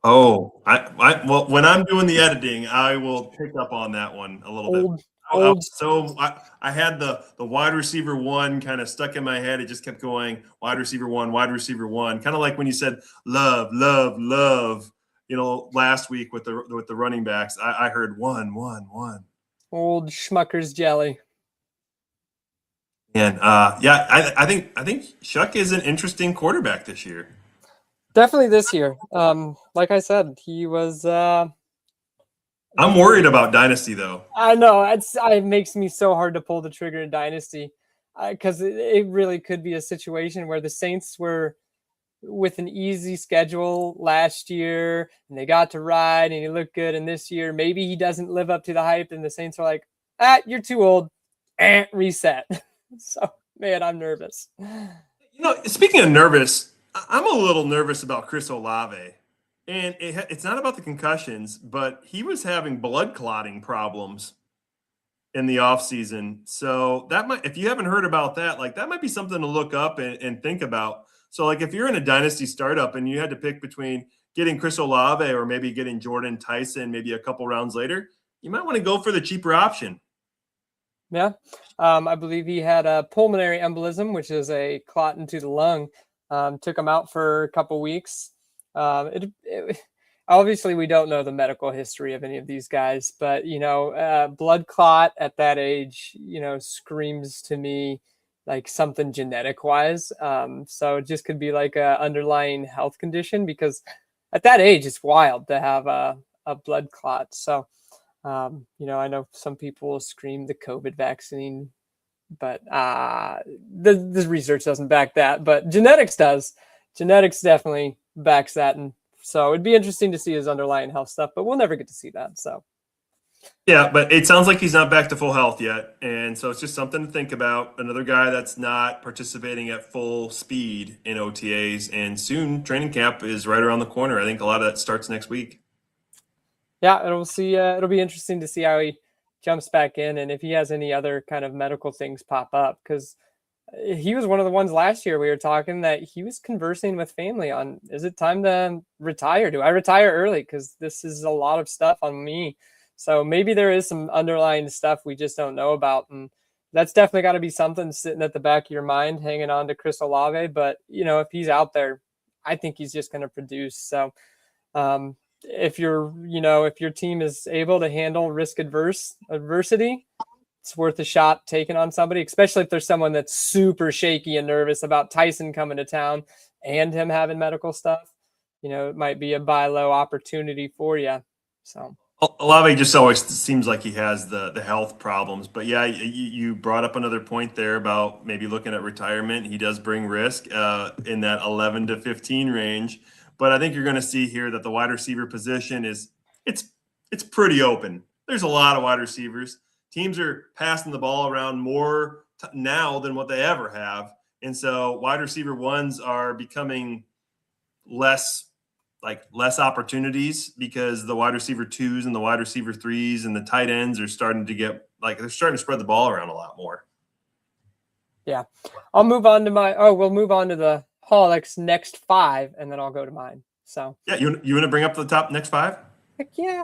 Oh, well, when I'm doing the editing, I will pick up on that one a little bit. I had the wide receiver one kind of stuck in my head. It just kept going wide receiver one, kind of like when you said love, love, love. Last week with the running backs, I heard one. Old Schmucker's jelly. And I think Shuck is an interesting quarterback this year. Definitely this year. Like I said, he was. I'm worried about Dynasty though. I know it makes me so hard to pull the trigger in Dynasty because it really could be a situation where the Saints were with an easy schedule last year and they got to ride and he looked good. And this year, maybe he doesn't live up to the hype and the Saints are like, you're too old. Reset. So, man, I'm nervous. Speaking of nervous, I'm a little nervous about Chris Olave. And it's not about the concussions, but he was having blood clotting problems in the offseason. So that might, if you haven't heard about that, like that might be something to look up and think about. So like if you're in a dynasty startup and you had to pick between getting Chris Olave or maybe getting Jordan Tyson, maybe a couple rounds later, you might want to go for the cheaper option. Yeah. I believe he had a pulmonary embolism, which is a clot into the lung. Took him out for a couple weeks. Obviously we don't know the medical history of any of these guys, but blood clot at that age, screams to me like something genetic wise. So it just could be like a underlying health condition because at that age, it's wild to have a blood clot. So, I know some people will scream the COVID vaccine, but the research doesn't back that, but genetics does. Genetics definitely backs that. And so it'd be interesting to see his underlying health stuff, but we'll never get to see that. So. Yeah, but it sounds like he's not back to full health yet. And so it's just something to think about. Another guy that's not participating at full speed in OTAs. And soon training camp is right around the corner. I think a lot of that starts next week. Yeah, it'll be interesting to see how he jumps back in and if he has any other kind of medical things pop up. Because he was one of the ones last year we were talking that he was conversing with family on, is it time to retire? Do I retire early? Because this is a lot of stuff on me. So maybe there is some underlying stuff we just don't know about. And that's definitely got to be something sitting at the back of your mind, hanging on to Chris Olave. But, if he's out there, I think he's just going to produce. So if your team is able to handle risk adversity, it's worth a shot taking on somebody, especially if there's someone that's super shaky and nervous about Tyson coming to town and him having medical stuff. It might be a buy low opportunity for you. So. Olave just always seems like he has the health problems. But yeah, you brought up another point there about maybe looking at retirement. He does bring risk in that 11 to 15 range. But I think you're going to see here that the wide receiver position it's pretty open. There's a lot of wide receivers. Teams are passing the ball around more now than what they ever have. And so wide receiver ones are becoming less opportunities because the wide receiver twos and the wide receiver threes and the tight ends are starting to get they're starting to spread the ball around a lot more. Yeah. We'll move on to the Holics next 5 and then I'll go to mine. So yeah, you want to bring up the top next 5? Heck yeah.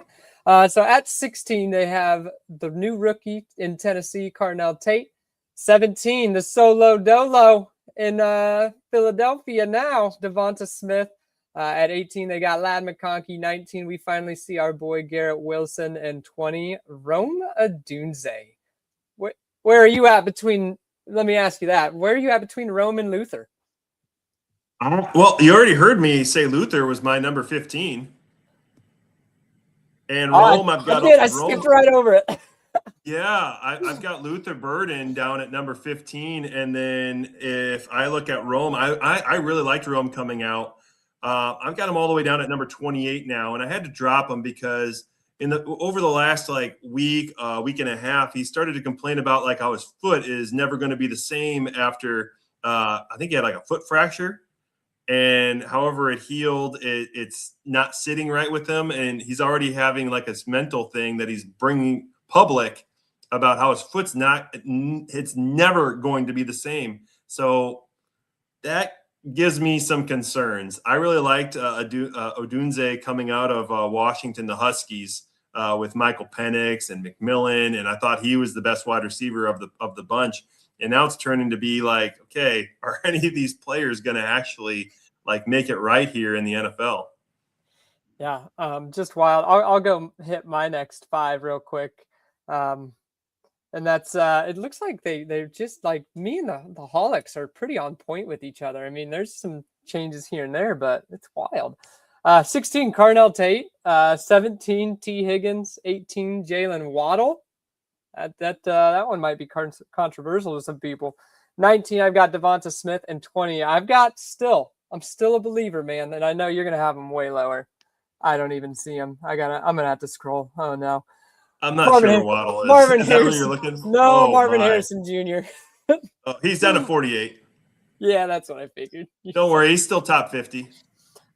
So at 16, they have the new rookie in Tennessee, Carnell Tate. 17, the solo dolo in Philadelphia now, Devonta Smith. At 18, they got Lad McConkey. 19, we finally see our boy Garrett Wilson. And 20, Rome Odunze. Where are you at between, let me ask you that, where are you at between Rome and Luther? Well, you already heard me say Luther was my number 15. And Rome, I've got. I skipped right over it. Yeah, I've got Luther Burden down at number 15, and then if I look at Rome, I really liked Rome coming out. I've got him all the way down at number 28 now, and I had to drop him because over the last like week and a half, he started to complain about like how his foot is never going to be the same after I think he had like a foot fracture, and however it healed, it's not sitting right with him, and he's already having like this mental thing that he's bringing public about how his foot's it's never going to be the same. So that gives me some concerns. I really liked Odunze coming out of Washington, the Huskies, with Michael Penix and McMillan, and I thought he was the best wide receiver of the bunch. And now it's turning to be like, okay, are any of these players going to actually like make it right here in the NFL? Yeah, just wild. I'll go hit my next 5 real quick. And that's it looks like they're just like me and the Holics are pretty on point with each other. I mean, there's some changes here and there, but it's wild. 16 Carnell Tate, 17 T Higgins, 18 Jalen Waddle. That one might be controversial to some people. 19 I've got Devonta Smith, and 20 I'm still a believer, man, and I know you're gonna have him way lower. I don't even see him. I'm gonna have to scroll. Oh no. I'm not sure where Waddle is. Marvin Is that where Harrison. you're looking? No, Oh, Marvin my. Harrison Jr. Oh, he's down to 48. Yeah, that's what I figured. Don't worry, he's still top 50.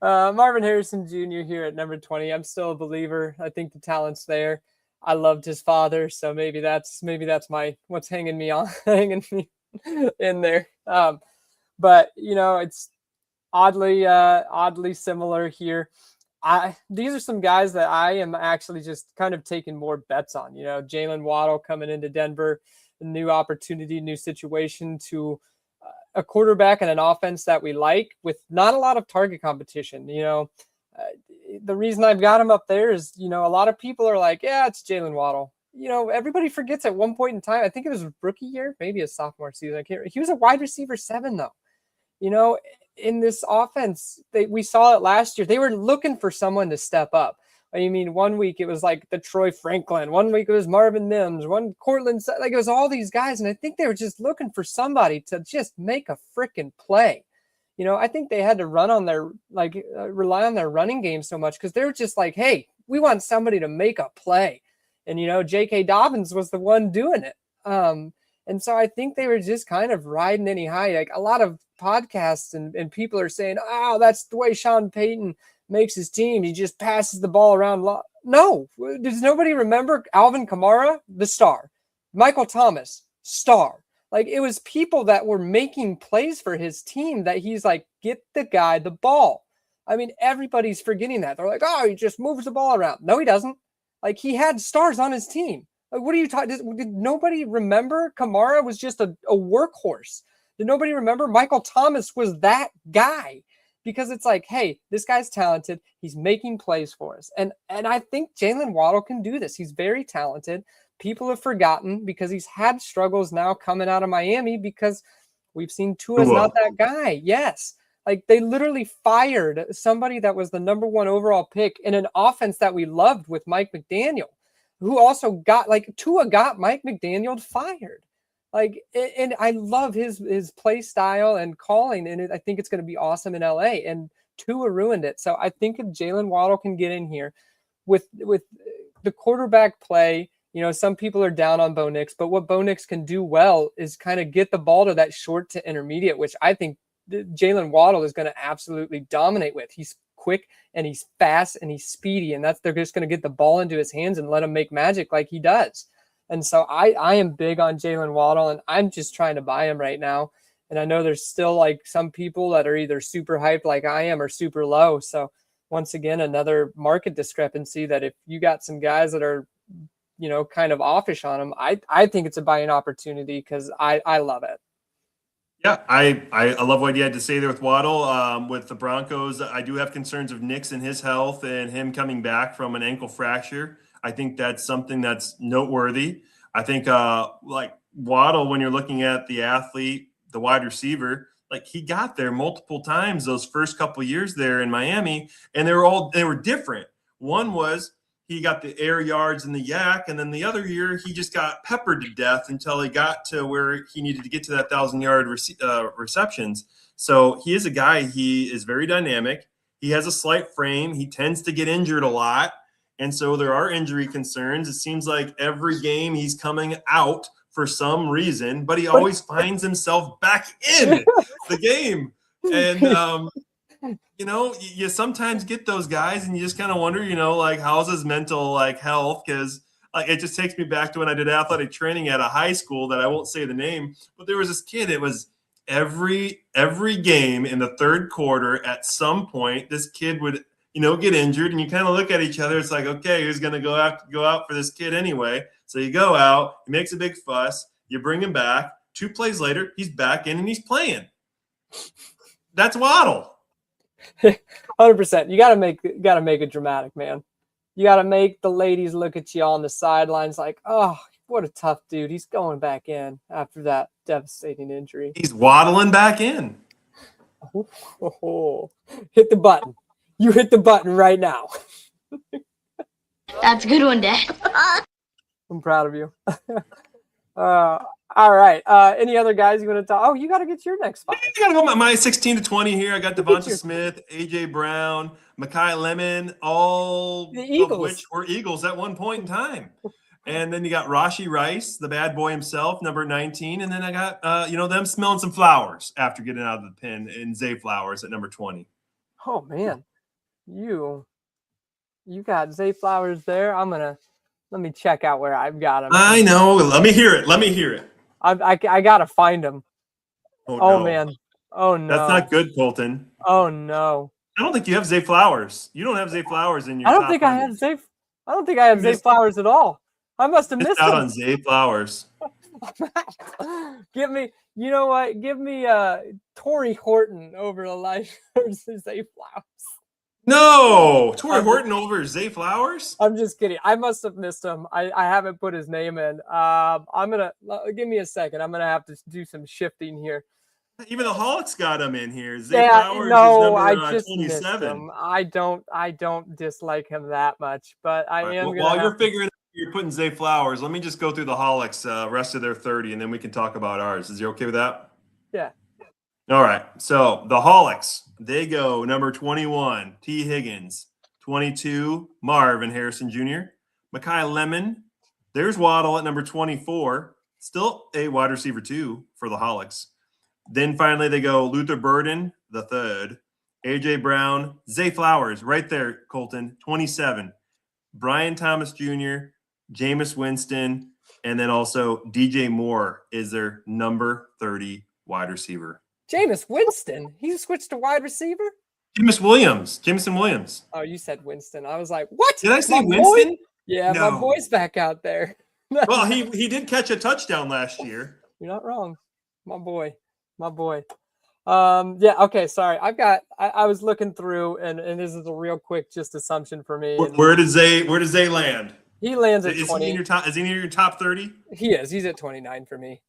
Marvin Harrison Jr. here at number 20. I'm still a believer. I think the talent's there. I loved his father, so maybe that's my what's hanging me in there. But you know, it's oddly similar here. These are some guys that I am actually just kind of taking more bets on. You know, Jalen Waddle coming into Denver, a new opportunity, new situation to a quarterback and an offense that we like with not a lot of target competition. You know, the reason I've got him up there is, you know, a lot of people are like, yeah, it's Jalen Waddle. You know, everybody forgets at one point in time, I think it was rookie year, maybe a sophomore season. He was a wide receiver 7 though. You know, in this offense, we saw it last year. They were looking for someone to step up. I mean, one week it was like the Troy Franklin. One week it was Marvin Mims. One Cortland. Like it was all these guys. And I think they were just looking for somebody to just make a freaking play. You know, I think they had to rely on their running game so much because they were just like, hey, we want somebody to make a play. And, you know, J.K. Dobbins was the one doing it. And so I think they were just kind of riding any high. Like a lot of podcasts and people are saying, oh, that's the way Sean Payton makes his team. He just passes the ball around. No. Does nobody remember Alvin Kamara, the star? Michael Thomas, star. Like it was people that were making plays for his team that he's like, get the guy the ball. I mean, everybody's forgetting that. They're like, oh, he just moves the ball around. No, he doesn't. Like he had stars on his team. Like, what are you talking? Did nobody remember Kamara was just a workhorse? Did nobody remember Michael Thomas was that guy? Because it's like, hey, this guy's talented. He's making plays for us. And I think Jalen Waddle can do this. He's very talented. People have forgotten because he's had struggles now coming out of Miami because we've seen Tua's not that guy. Yes. Like they literally fired somebody that was the number 1 overall pick in an offense that we loved with Mike McDaniel, who also got Tua got Mike McDaniel fired. Like, and I love his play style and calling, and I think it's going to be awesome in LA. And Tua ruined it. So I think if Jalen Waddle can get in here with the quarterback play, you know, some people are down on Bo Nix, but what Bo Nix can do well is kind of get the ball to that short to intermediate, which I think Jalen Waddle is going to absolutely dominate with. He's quick and he's fast and he's speedy, and they're just going to get the ball into his hands and let him make magic like he does. And so I am big on Jalen Waddle, and I'm just trying to buy him right now. And I know there's still like some people that are either super hyped like I am or super low. So once again, another market discrepancy that if you got some guys that are, you know, kind of offish on him, I think it's a buying opportunity because I love it. Yeah, I love what you had to say there with Waddle. With the Broncos, I do have concerns of Nix and his health and him coming back from an ankle fracture. I think that's something that's noteworthy. I think like Waddle, when you're looking at the athlete, the wide receiver, like he got there multiple times those first couple years there in Miami, and they were different. One was he got the air yards and the yak, and then the other year he just got peppered to death until he got to where he needed to get to that 1,000-yard receptions. So he is a guy. He is very dynamic. He has a slight frame. He tends to get injured a lot, and so there are injury concerns. It seems like every game he's coming out for some reason, but he always finds himself back in the game. And you sometimes get those guys and you just kind of wonder, like, how's his mental health? Because it just takes me back to when I did athletic training at a high school that I won't say the name, but there was this kid. It was every game in the third quarter at some point, this kid would, get injured, and you kind of look at each other. It's like, okay, who's going to go out for this kid anyway? So you go out, he makes a big fuss, you bring him back. 2 plays later, he's back in and he's playing. That's Waddle. 100%. You gotta make it dramatic, man. You gotta make the ladies look at you on the sidelines like, oh, what a tough dude. He's going back in after that devastating injury. He's waddling back in. Hit the button. You hit the button right now. That's a good one, Dad. I'm proud of you. All right. Any other guys you want to talk? Oh, you got to get your next 5. I got to go my 16 to 20 here. I got Devonta Smith, A.J. Brown, Mekhi Lemon, all of which were Eagles at one point in time. And then you got Rashee Rice, the bad boy himself, number 19. And then I got, them smelling some flowers after getting out of the pen, and Zay Flowers at number 20. Oh, man. You got Zay Flowers there. Let me check out where I've got him. I know. Let me hear it. I got to find him. Oh, no. Man. Oh, no. That's not good, Colton. Oh, no. I don't think you have Zay Flowers. You don't have Zay Flowers in your I don't think I have Zay Flowers at all. I must have missed out him. On Zay Flowers. Give me, you know what? Give me Torrey Horton over Elijah Zay Flowers. No, Torrey Horton over Zay Flowers? I'm just kidding. I must have missed him. I haven't put his name in. Give me a second. I'm gonna have to do some shifting here. Even the Hawks got him in here. Zay Flowers is number I just 27. missed him. I don't dislike him that much, but While you're figuring out you're putting Zay Flowers, let me just go through the Hawks rest of their 30, and then we can talk about ours. Is you okay with that? Yeah. All right. So the Hawks, they go number 21, T. Higgins, 22, Marvin Harrison Jr., Mekhi Lemon. There's Waddle at number 24, still a wide receiver 2 for the Hawks. Then finally they go Luther Burden, the 3rd, A.J. Brown, Zay Flowers, right there, Colton, 27, Brian Thomas Jr., Jameis Winston, and then also DJ Moore is their number 30 wide receiver. Jameis Winston? He switched to wide receiver? Jameson Williams. Oh, you said Winston. I was like, what? Did I say Winston? Boy? Yeah, no. My boy's back out there. Well, he did catch a touchdown last year. You're not wrong. My boy. Yeah, okay, sorry. I was looking through, and this is a real quick just assumption for me. Where does Zay land? He lands at 20. Is he in your top 30? He is. He's at 29 for me.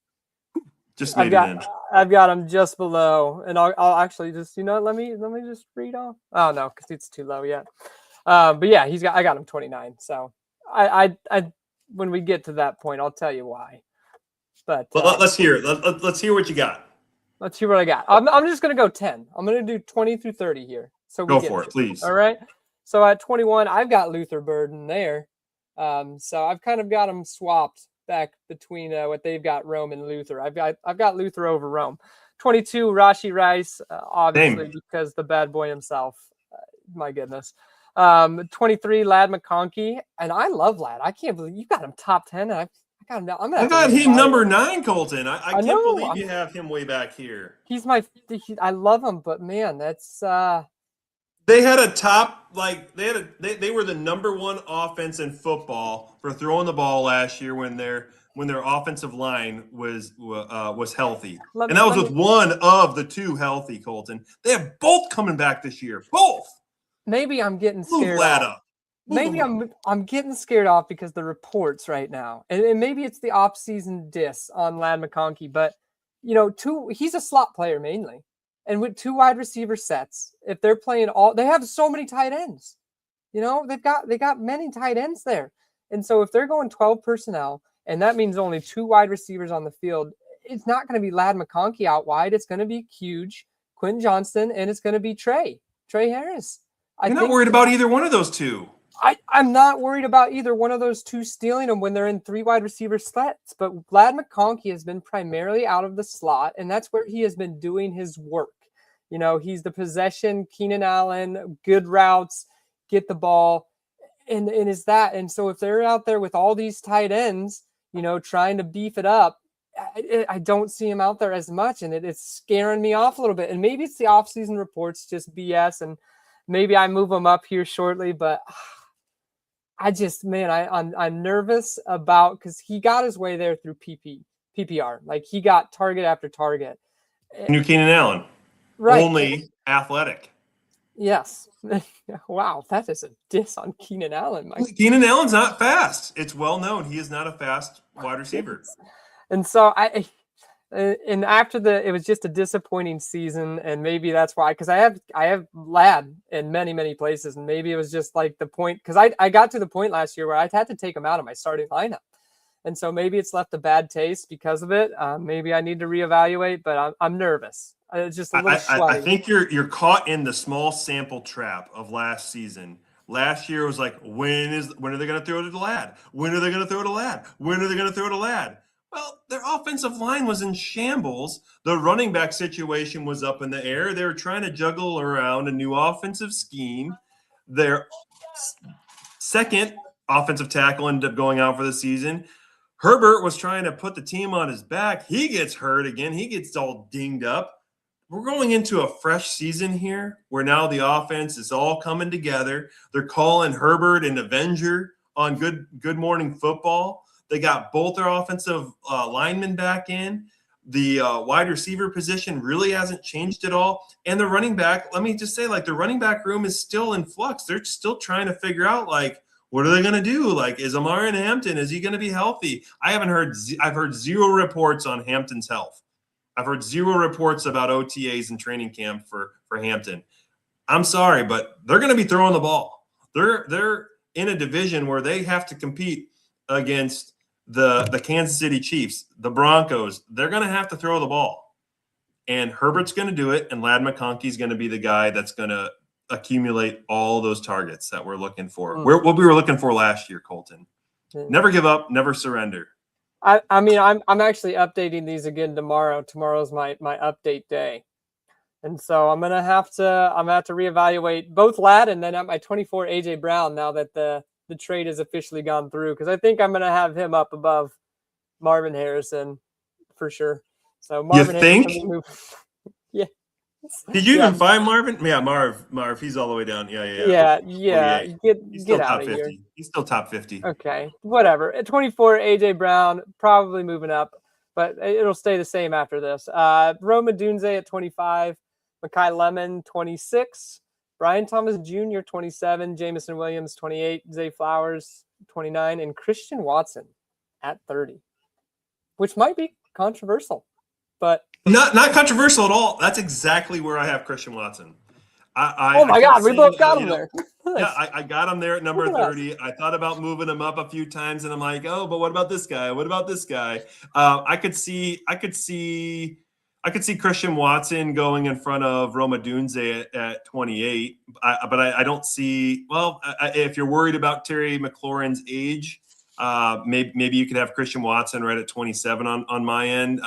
Just made it in. I've got him just below, and I'll actually just let me just read off. Oh no, because it's too low yet. But yeah, I got him 29. So I when we get to that point, I'll tell you why. But let's hear it. Let's hear what you got. Let's hear what I got. I'm just gonna go 10. I'm gonna do 20 through 30 here. So go for it, please. All right. So at 21, I've got Luther Burden there. So I've kind of got them swapped back between what they've got, Rome and Luther. I've got Luther over Rome. 22, Rashee Rice, obviously because the bad boy himself. My goodness. 23, Lad McConkey, and I love Lad. I can't believe you got him top 10. I got him number 9, Colton. I can't believe you have him way back here. I love him, but man, that's they had a top, they were the number 1 offense in football for throwing the ball last year when their offensive line was healthy. And that was with one of the 2 healthy, Colton. They have both coming back this year. Both. Maybe I'm getting scared. Maybe I'm getting scared off because the reports right now, and maybe it's the off-season diss on Lad McConkey, but he's a slot player mainly. And with 2 wide receiver sets, if they're playing they have so many tight ends. they got many tight ends there. And so if they're going 12 personnel, and that means only 2 wide receivers on the field, it's not going to be Lad McConkey out wide. It's going to be Huge, Quinn Johnston, and it's going to be Trey Harris. You're not worried about either one of those two. I'm not worried about either one of those two stealing them when they're in 3 wide receiver slats. But Lad McConkey has been primarily out of the slot, and that's where he has been doing his work. He's the possession, Keenan Allen, good routes, get the ball, and is that. And so if they're out there with all these tight ends, trying to beef it up, I don't see him out there as much, and it's scaring me off a little bit. And maybe it's the offseason reports just BS, and maybe I move him up here shortly, but I'm nervous about, because he got his way there through PPR. Like, he got target after target. New Keenan Allen. Right. Only athletic. Yes. Wow, that is a diss on Keenan Allen. Keenan Allen's not fast. It's well known he is not a fast wide receiver. And so it was just a disappointing season, and maybe that's why, because I have Lad in many places, and maybe it was just like the point, because I got to the point last year where I had to take him out of my starting lineup, and so maybe it's left a bad taste because of it. Maybe I need to reevaluate, but I'm nervous. It's just a little sweaty. I think you're caught in the small sample trap of last season. Last year was like, when are they going to throw it to Lad? When are they going to throw it to Lad? When are they going to throw it to Lad? Well, their offensive line was in shambles. The running back situation was up in the air. They were trying to juggle around a new offensive scheme. Their second offensive tackle ended up going out for the season. Herbert was trying to put the team on his back. He gets hurt again. He gets all dinged up. We're going into a fresh season here where now the offense is all coming together. They're calling Herbert an Avenger on Good Morning Football. They got both their offensive linemen back in. The wide receiver position really hasn't changed at all. And the running back, let me just say, like, the running back room is still in flux. They're still trying to figure out, like, what are they going to do? Like, is Amari Hampton, is he going to be healthy? I've heard 0 reports on Hampton's health. I've heard 0 reports about OTAs and training camp for Hampton. I'm sorry, but they're going to be throwing the ball. They're in a division where they have to compete against the Kansas City Chiefs, the Broncos. They're going to have to throw the ball. And Herbert's going to do it, and Lad McConkey's going to be the guy that's going to accumulate all those targets that we're looking for. What we were looking for last year, Colton. Never give up, never surrender. I mean, I'm actually updating these again tomorrow. Tomorrow's my update day, and so I'm gonna have to reevaluate both Lad and then at my 24 AJ Brown now that the trade has officially gone through, because I think I'm gonna have him up above Marvin Harrison for sure. So Marvin, you think? Harrison, yeah. Did you even find Marvin? Yeah, Marv, he's all the way down. Yeah. Get out of 50. here. He's still top 50. Okay, whatever. At 24, AJ Brown probably moving up, but it'll stay the same after this. Rome Odunze at 25, Mekhi Lemon 26, Brian Thomas Jr. 27, Jamison Williams 28, Zay Flowers 29, and Christian Watson at 30, which might be controversial, but not controversial at all. That's exactly where I have Christian Watson. Oh my God, we both got him there. Yeah, I got him there at number 30. I thought about moving him up a few times, and I'm like, oh, but what about this guy? What about this guy? I could see Christian Watson going in front of Rome Odunze at 28, but I don't see. Well, if you're worried about Terry McLaurin's age, maybe you could have Christian Watson right at 27 on my end.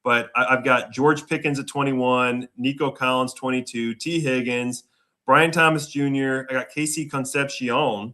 But I've got George Pickens at 21, Nico Collins 22, T. Higgins, Brian Thomas Jr. I got Casey Concepcion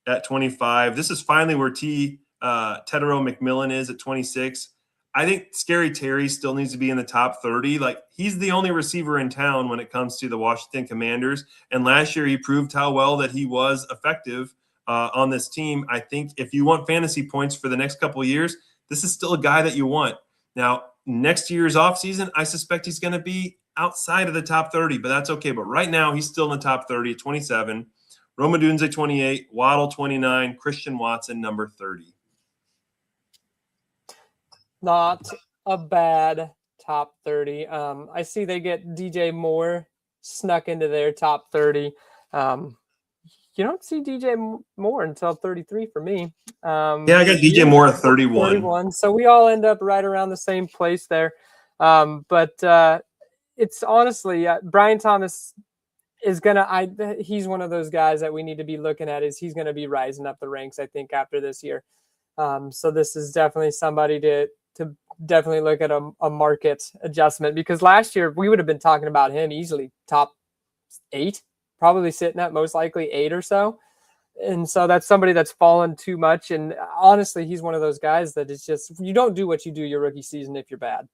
at 25. This is finally where Tedero McMillan is at 26. I think Scary Terry still needs to be in the top 30. Like, he's the only receiver in town when it comes to the Washington Commanders. And last year he proved how well that he was effective on this team. I think if you want fantasy points for the next couple of years, this is still a guy that you want. Now, next year's offseason, I suspect he's going to be outside of the top 30, but that's okay. But right now, he's still in the top 30 at 27. Rome Odunze, 28. Waddle, 29. Christian Watson, number 30. Not a bad top 30. I see they get DJ Moore snuck into their top 30. you don't see DJ Moore until 33 for me. Yeah, I got DJ Moore at 31. 31. So we all end up right around the same place there. But it's honestly, Brian Thomas is he's one of those guys that we need to be looking at. He's going to be rising up the ranks, I think, after this year. So this is definitely somebody to definitely look at a market adjustment, because last year we would have been talking about him easily top 8, probably sitting at most likely 8 or so. And so that's somebody that's fallen too much. And honestly, he's one of those guys that is just, you don't do what you do your rookie season if you're bad.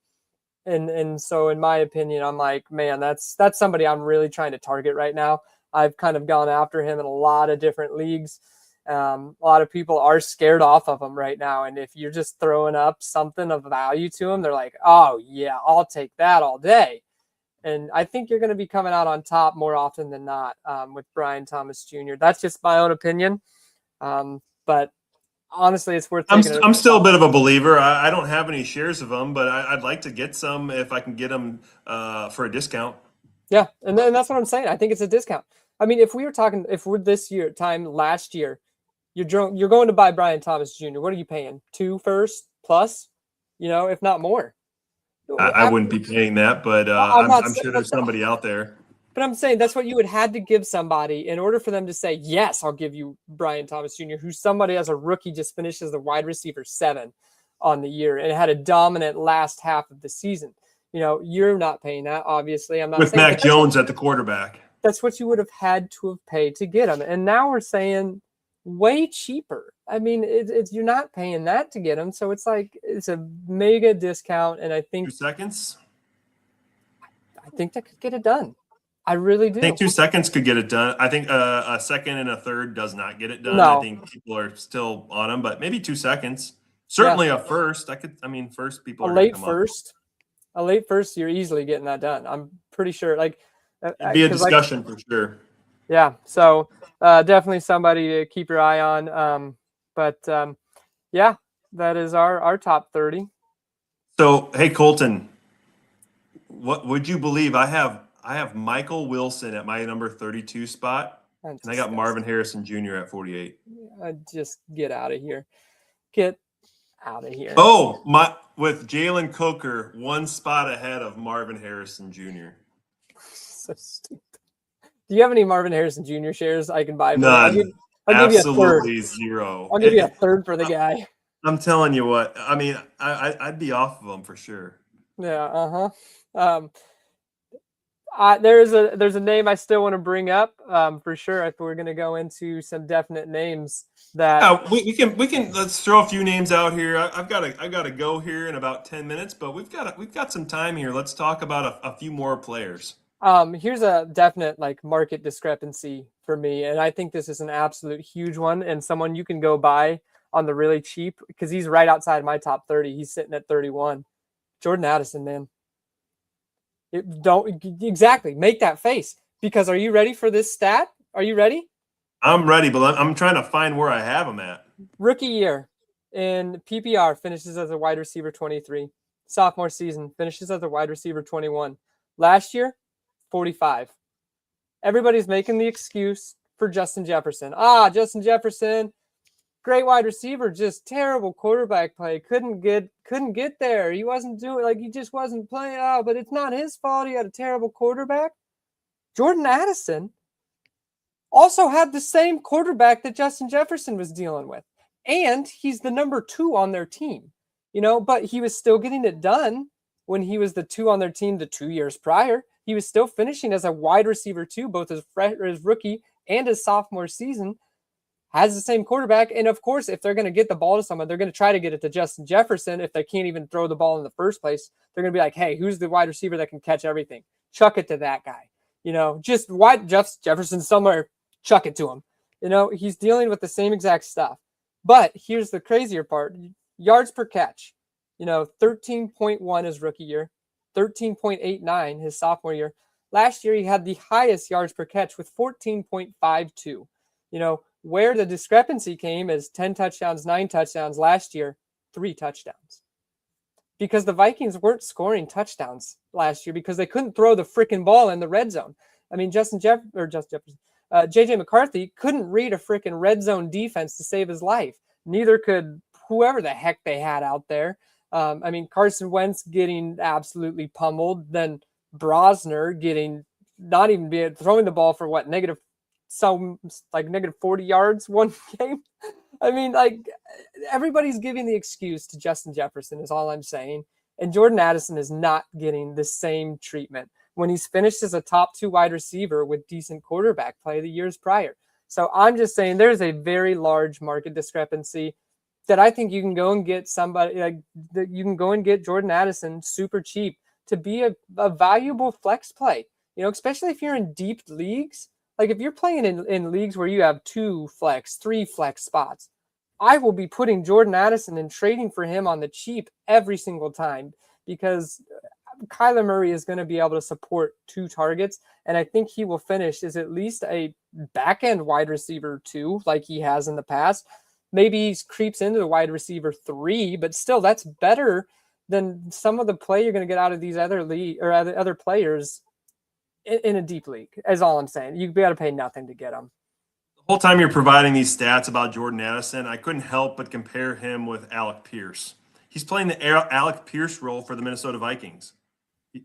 And so in my opinion, I'm like, man, that's somebody I'm really trying to target right now. I've kind of gone after him in a lot of different leagues. A lot of people are scared off of him right now. And if you're just throwing up something of value to him, they're like, oh yeah, I'll take that all day. And I think you're going to be coming out on top more often than not with Brian Thomas Jr. That's just my own opinion. But honestly, it's worth taking. I'm still a bit of a believer. I don't have any shares of them, but I'd like to get some if I can get them for a discount. Yeah, and that's what I'm saying. I think it's a discount. I mean, if we're this year time last year, you're going to buy Brian Thomas Jr. What are you paying? 2 first plus, if not more. I wouldn't be paying that, but I'm sure there's somebody out there. But I'm saying that's what you would have to give somebody in order for them to say, yes, I'll give you Brian Thomas Jr., who's somebody as a rookie just finished as the wide receiver 7 on the year and had a dominant last half of the season. You're not paying that, obviously. I'm not with saying Mac Jones at the quarterback. That's what you would have had to have paid to get him. And now we're saying way cheaper. I mean, it's you're not paying that to get him. So it's like it's a mega discount. And I think 2 seconds. I think that could get it done. I really do. I think 2 seconds could get it done. I think a second and a third does not get it done. No. I think people are still on them, but maybe 2 seconds. Certainly a first. First people are late first. A late first, you're easily getting that done. I'm pretty sure. Like, it'd be a discussion for sure. Yeah. So definitely somebody to keep your eye on. Yeah, that is our top 30. So, hey, Colton, what would you believe? I have Michael Wilson at my number 32 spot, and I got Marvin Harrison Jr. at 48. Just get out of here. Get out of here. Oh, with Jalen Coker 1 spot ahead of Marvin Harrison Jr. So stupid. Do you have any Marvin Harrison Jr. shares I can buy? None. I'll give you a third. Absolutely zero. I'll give you a third for the guy. I'm telling you what. I mean, I'd be off of him for sure. Yeah. There's a name I still want to bring up for sure if we're going to go into some definite names that we can let's throw a few names out here. I've got to go here in about 10 minutes, but we've got some time here. Let's talk about a few more players. Here's a definite market discrepancy for me, and I think this is an absolute huge one and someone you can go buy on the really cheap because he's right outside my top 30. He's sitting at 31. Jordan Addison, man. Don't exactly make that face, because are you ready for this stat? Are you ready? I'm ready, but I'm trying to find where I have him at. Rookie year in PPR finishes as a wide receiver 23. Sophomore season finishes as a wide receiver 21. Last year, 45. Everybody's making the excuse for Justin Jefferson. Justin Jefferson, great wide receiver, just terrible quarterback play. Couldn't get there. He wasn't doing he just wasn't playing. But it's not his fault. He had a terrible quarterback. Jordan Addison also had the same quarterback that Justin Jefferson was dealing with. And he's the number 2 on their team. But he was still getting it done when he was the 2 on their team the 2 years prior. He was still finishing as a wide receiver 2, both his rookie and his sophomore season. Has the same quarterback. And of course, if they're going to get the ball to someone, they're going to try to get it to Justin Jefferson. If they can't even throw the ball in the first place, they're going to be like, hey, who's the wide receiver that can catch everything? Chuck it to that guy. Just wide Jefferson somewhere, chuck it to him. He's dealing with the same exact stuff. But here's the crazier part. Yards per catch. 13.1 his rookie year, 13.89 his sophomore year. Last year, he had the highest yards per catch with 14.52. Where the discrepancy came is 10 touchdowns, 9 touchdowns. Last year, 3 touchdowns. Because the Vikings weren't scoring touchdowns last year because they couldn't throw the freaking ball in the red zone. I mean, JJ McCarthy couldn't read a freaking red zone defense to save his life. Neither could whoever the heck they had out there. I mean, Carson Wentz getting absolutely pummeled, then Brosner getting not even throwing the ball for what, negative 40 yards one game. I mean, like, everybody's giving the excuse to Justin Jefferson is all I'm saying. And Jordan Addison is not getting the same treatment when he's finished as a top 2 wide receiver with decent quarterback play the years prior. So I'm just saying there's a very large market discrepancy that I think you can go and get somebody like that. You can go and get Jordan Addison super cheap to be a valuable flex play, especially if you're in deep leagues. Like if you're playing in leagues where you have 2 flex, 3 flex spots, I will be putting Jordan Addison and trading for him on the cheap every single time because Kyler Murray is going to be able to support 2 targets. And I think he will finish as at least a back end wide receiver 2, like he has in the past. Maybe he creeps into the wide receiver 3, but still that's better than some of the play you're going to get out of these other other players in a deep league, is all I'm saying. You got to pay nothing to get them. The whole time you're providing these stats about Jordan Addison, I couldn't help but compare him with Alec Pierce. He's playing the Alec Pierce role for the Minnesota Vikings. Yeah.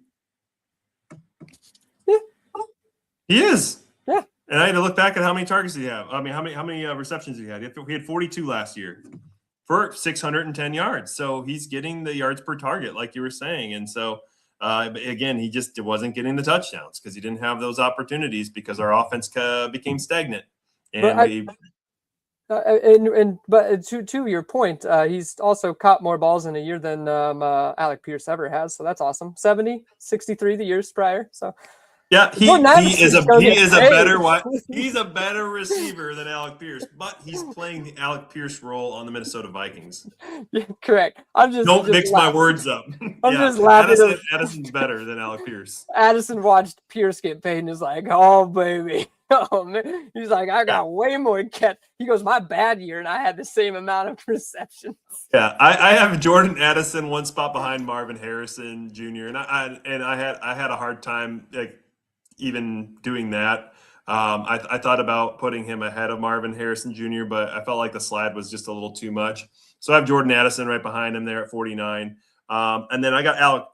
He is. Yeah. And I had to look back at how many targets did he have. I mean, how many receptions did he have? He had 42 last year for 610 yards. So he's getting the yards per target, like you were saying. And so, again, he just wasn't getting the touchdowns because he didn't have those opportunities because our offense became stagnant. And but to your point, he's also caught more balls in a year than Alec Pierce ever has. So that's awesome. 70, 63 the years prior. So yeah, he is a better receiver than Alec Pierce, but he's playing the Alec Pierce role on the Minnesota Vikings. Yeah, correct. Don't mix my words up. I'm just laughing. Addison's better than Alec Pierce. Addison watched Pierce get paid and is like, "Oh baby." Oh man, he's like, I got way more catch. He goes, my bad year, and I had the same amount of receptions. Yeah, I have Jordan Addison 1 spot behind Marvin Harrison Jr. and I had a hard time even doing that. I thought about putting him ahead of Marvin Harrison Jr., but I felt like the slide was just a little too much. So I have Jordan Addison right behind him there at 49. And then I got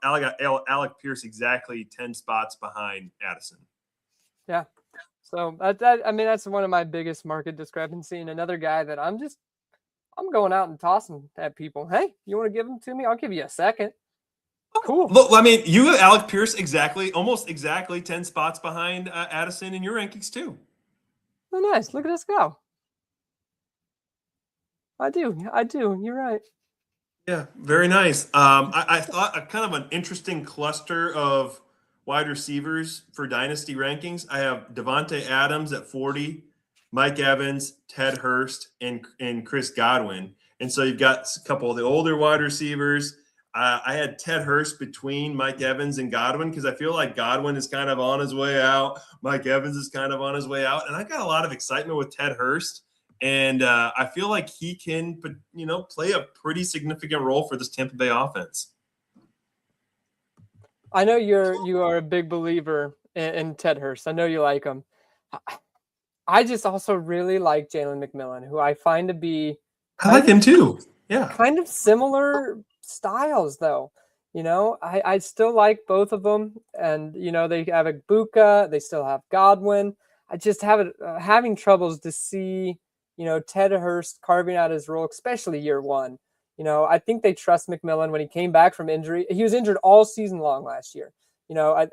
Alec Pierce exactly 10 spots behind Addison. Yeah. So I mean, that's one of my biggest market discrepancy. And another guy that I'm going out and tossing at people. Hey, you want to give him to me? I'll give you a second. Cool. Look, I mean, you have Alec Pierce almost exactly 10 spots behind Addison in your rankings too. Oh, nice. Look at us go. I do. You're right. Yeah, very nice. I thought a kind of an interesting cluster of wide receivers for dynasty rankings. I have Devontae Adams at 40, Mike Evans, Ted Hurst, and Chris Godwin. And so you've got a couple of the older wide receivers. I had Ted Hurst between Mike Evans and Godwin because I feel like Godwin is kind of on his way out. Mike Evans is kind of on his way out. And I got a lot of excitement with Ted Hurst. And I feel like he can, play a pretty significant role for this Tampa Bay offense. I know you are a big believer in Ted Hurst. I know you like him. I just also really like Jalen McMillan, who I find to be. I like him too. Yeah. Kind of similar styles, though. I still like both of them, and they have Ibuka, they still have Godwin. I just have having troubles to see Ted Hurst carving out his role, especially year one. I think they trust McMillan when he came back from injury. He was injured all season long last year. I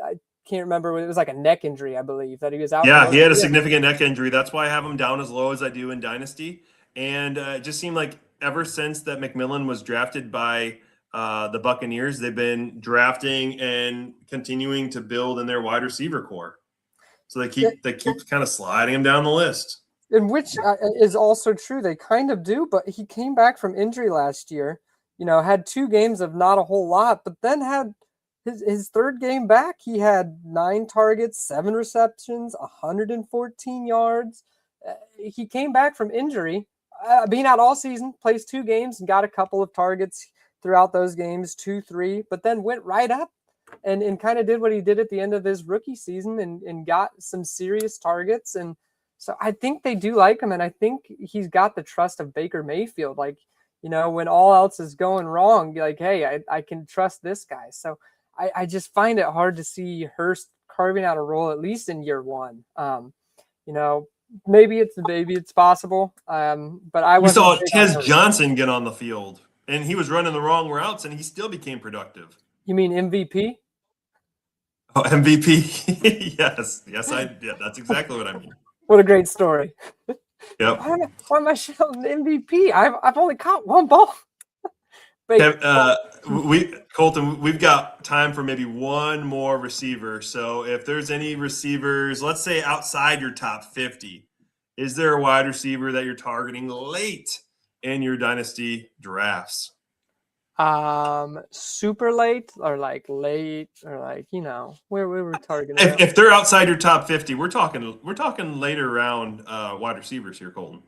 can't remember. It was like a neck injury, I believe, that he was out. Yeah, he had a significant neck injury. That's why I have him down as low as I do in Dynasty. And it just seemed like ever since that McMillan was drafted by the Buccaneers, they've been drafting and continuing to build in their wide receiver core. So they keep kind of sliding him down the list. And which is also true. They kind of do, but he came back from injury last year, had 2 games of not a whole lot, but then had his third game back. He had 9 targets, 7 receptions, 114 yards. He came back from injury, being out all season, plays 2 games and got a couple of targets throughout those games, 2, 3, but then went right up and kind of did what he did at the end of his rookie season and got some serious targets. And So I think they do like him, and I think he's got the trust of Baker Mayfield. Like, when all else is going wrong, you're like, hey, I can trust this guy. So I just find it hard to see Hurst carving out a role, at least in year one. Maybe it's possible. But I We wasn't saw big on Tez Hurst. Johnson get on the field, and he was running the wrong routes, and he still became productive. You mean MVP? Oh, MVP. Yes, that's exactly what I mean. What a great story. Yep. Why am I shouting MVP? I've only caught one ball. Colton, we've got time for maybe one more receiver. So if there's any receivers, let's say outside your top 50, is there a wide receiver that you're targeting late in your dynasty drafts? Super late or like late or like, where we were targeting. If they're outside your top 50, we're talking later round wide receivers here, Colton.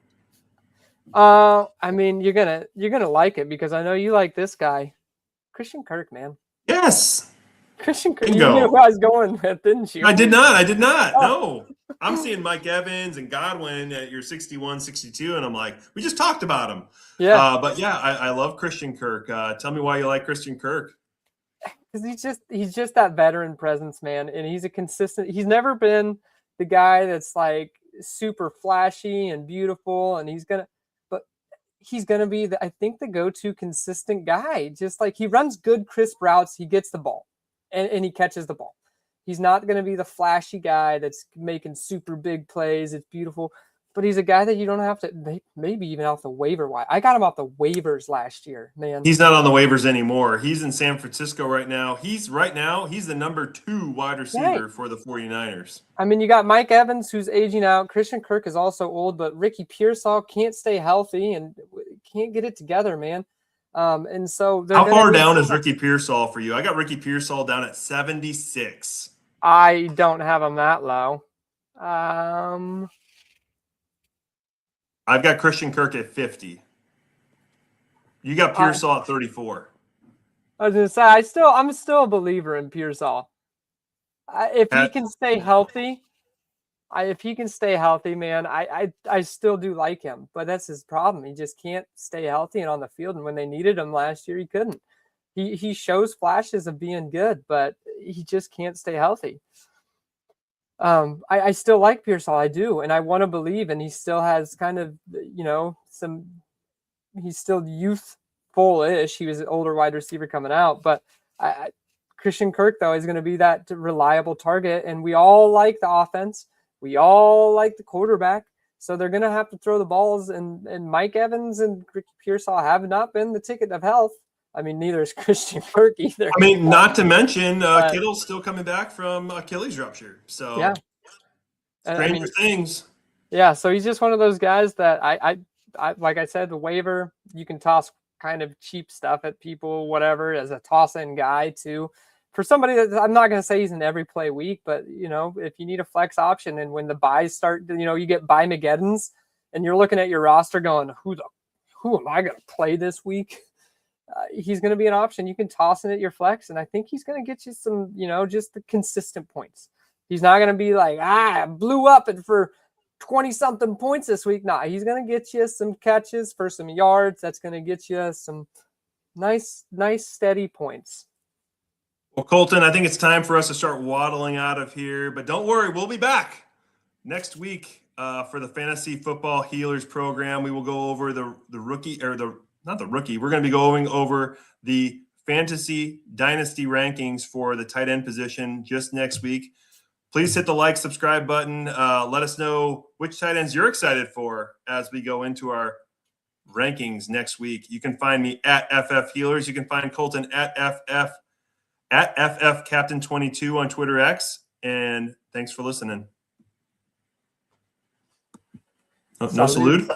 I mean, you're gonna like it because I know you like this guy, Christian Kirk, man. Yes. Christian Kirk. Bingo. You knew who I was going with, didn't you? I did not. Oh. No. I'm seeing Mike Evans and Godwin at your 61, 62, and I'm like, we just talked about him. Yeah. But yeah, I love Christian Kirk. Tell me why you like Christian Kirk. Because he's just that veteran presence, man, and he's a consistent. He's never been the guy that's like super flashy and beautiful, and he's gonna be I think the go-to consistent guy. Just like he runs good, crisp routes, he gets the ball, and he catches the ball. He's not going to be the flashy guy that's making super big plays. It's beautiful. But he's a guy that you don't have to, maybe even off the waiver wire. I got him off the waivers last year, man. He's not on the waivers anymore. He's in San Francisco right now. He's the number 2 wide receiver for the 49ers. I mean, you got Mike Evans, who's aging out. Christian Kirk is also old, but Ricky Pearsall can't stay healthy and can't get it together, man. And so how far down is Ricky Pearsall for you? I got Ricky Pearsall down at 76. I don't have him that low. I've got Christian Kirk at 50. You got Pearsall at 34. I was gonna say I'm still a believer in Pearsall. If he can stay healthy, man, I still do like him. But that's his problem. He just can't stay healthy and on the field. And when they needed him last year, he couldn't. He shows flashes of being good, but he just can't stay healthy. I still like Pearsall, I do, and I want to believe, and he still has kind of, he's still youthful-ish. He was an older wide receiver coming out, but Christian Kirk, though, is going to be that reliable target, and we all like the offense. We all like the quarterback, so they're going to have to throw the balls, and Mike Evans and Pearsall have not been the ticket of health. I mean, neither is Christian Kirk either. I mean, not to mention Kittle's still coming back from Achilles rupture. So yeah, stranger things. Yeah, so he's just one of those guys that I like I said, the waiver, you can toss kind of cheap stuff at people, whatever, as a toss-in guy too. For somebody that I'm not going to say he's in every play week, but if you need a flex option and when the buys start, you get buy Mageddons and you're looking at your roster going, who am I going to play this week? He's going to be an option. You can toss in at your flex, and I think he's going to get you some, just the consistent points. He's not going to be like, I blew up and for 20-something points this week. No, he's going to get you some catches for some yards. That's going to get you some nice, steady points. Well, Colton, I think it's time for us to start waddling out of here, but don't worry, we'll be back next week for the Fantasy Football Healers program. We will go over the rookie or not the rookie. We're going to be going over the fantasy dynasty rankings for the tight end position just next week. Please hit the like, subscribe button. Let us know which tight ends you're excited for as we go into our rankings next week. You can find me at FF Healers. You can find Colton at FF Captain 22 on Twitter X. And thanks for listening. No salute.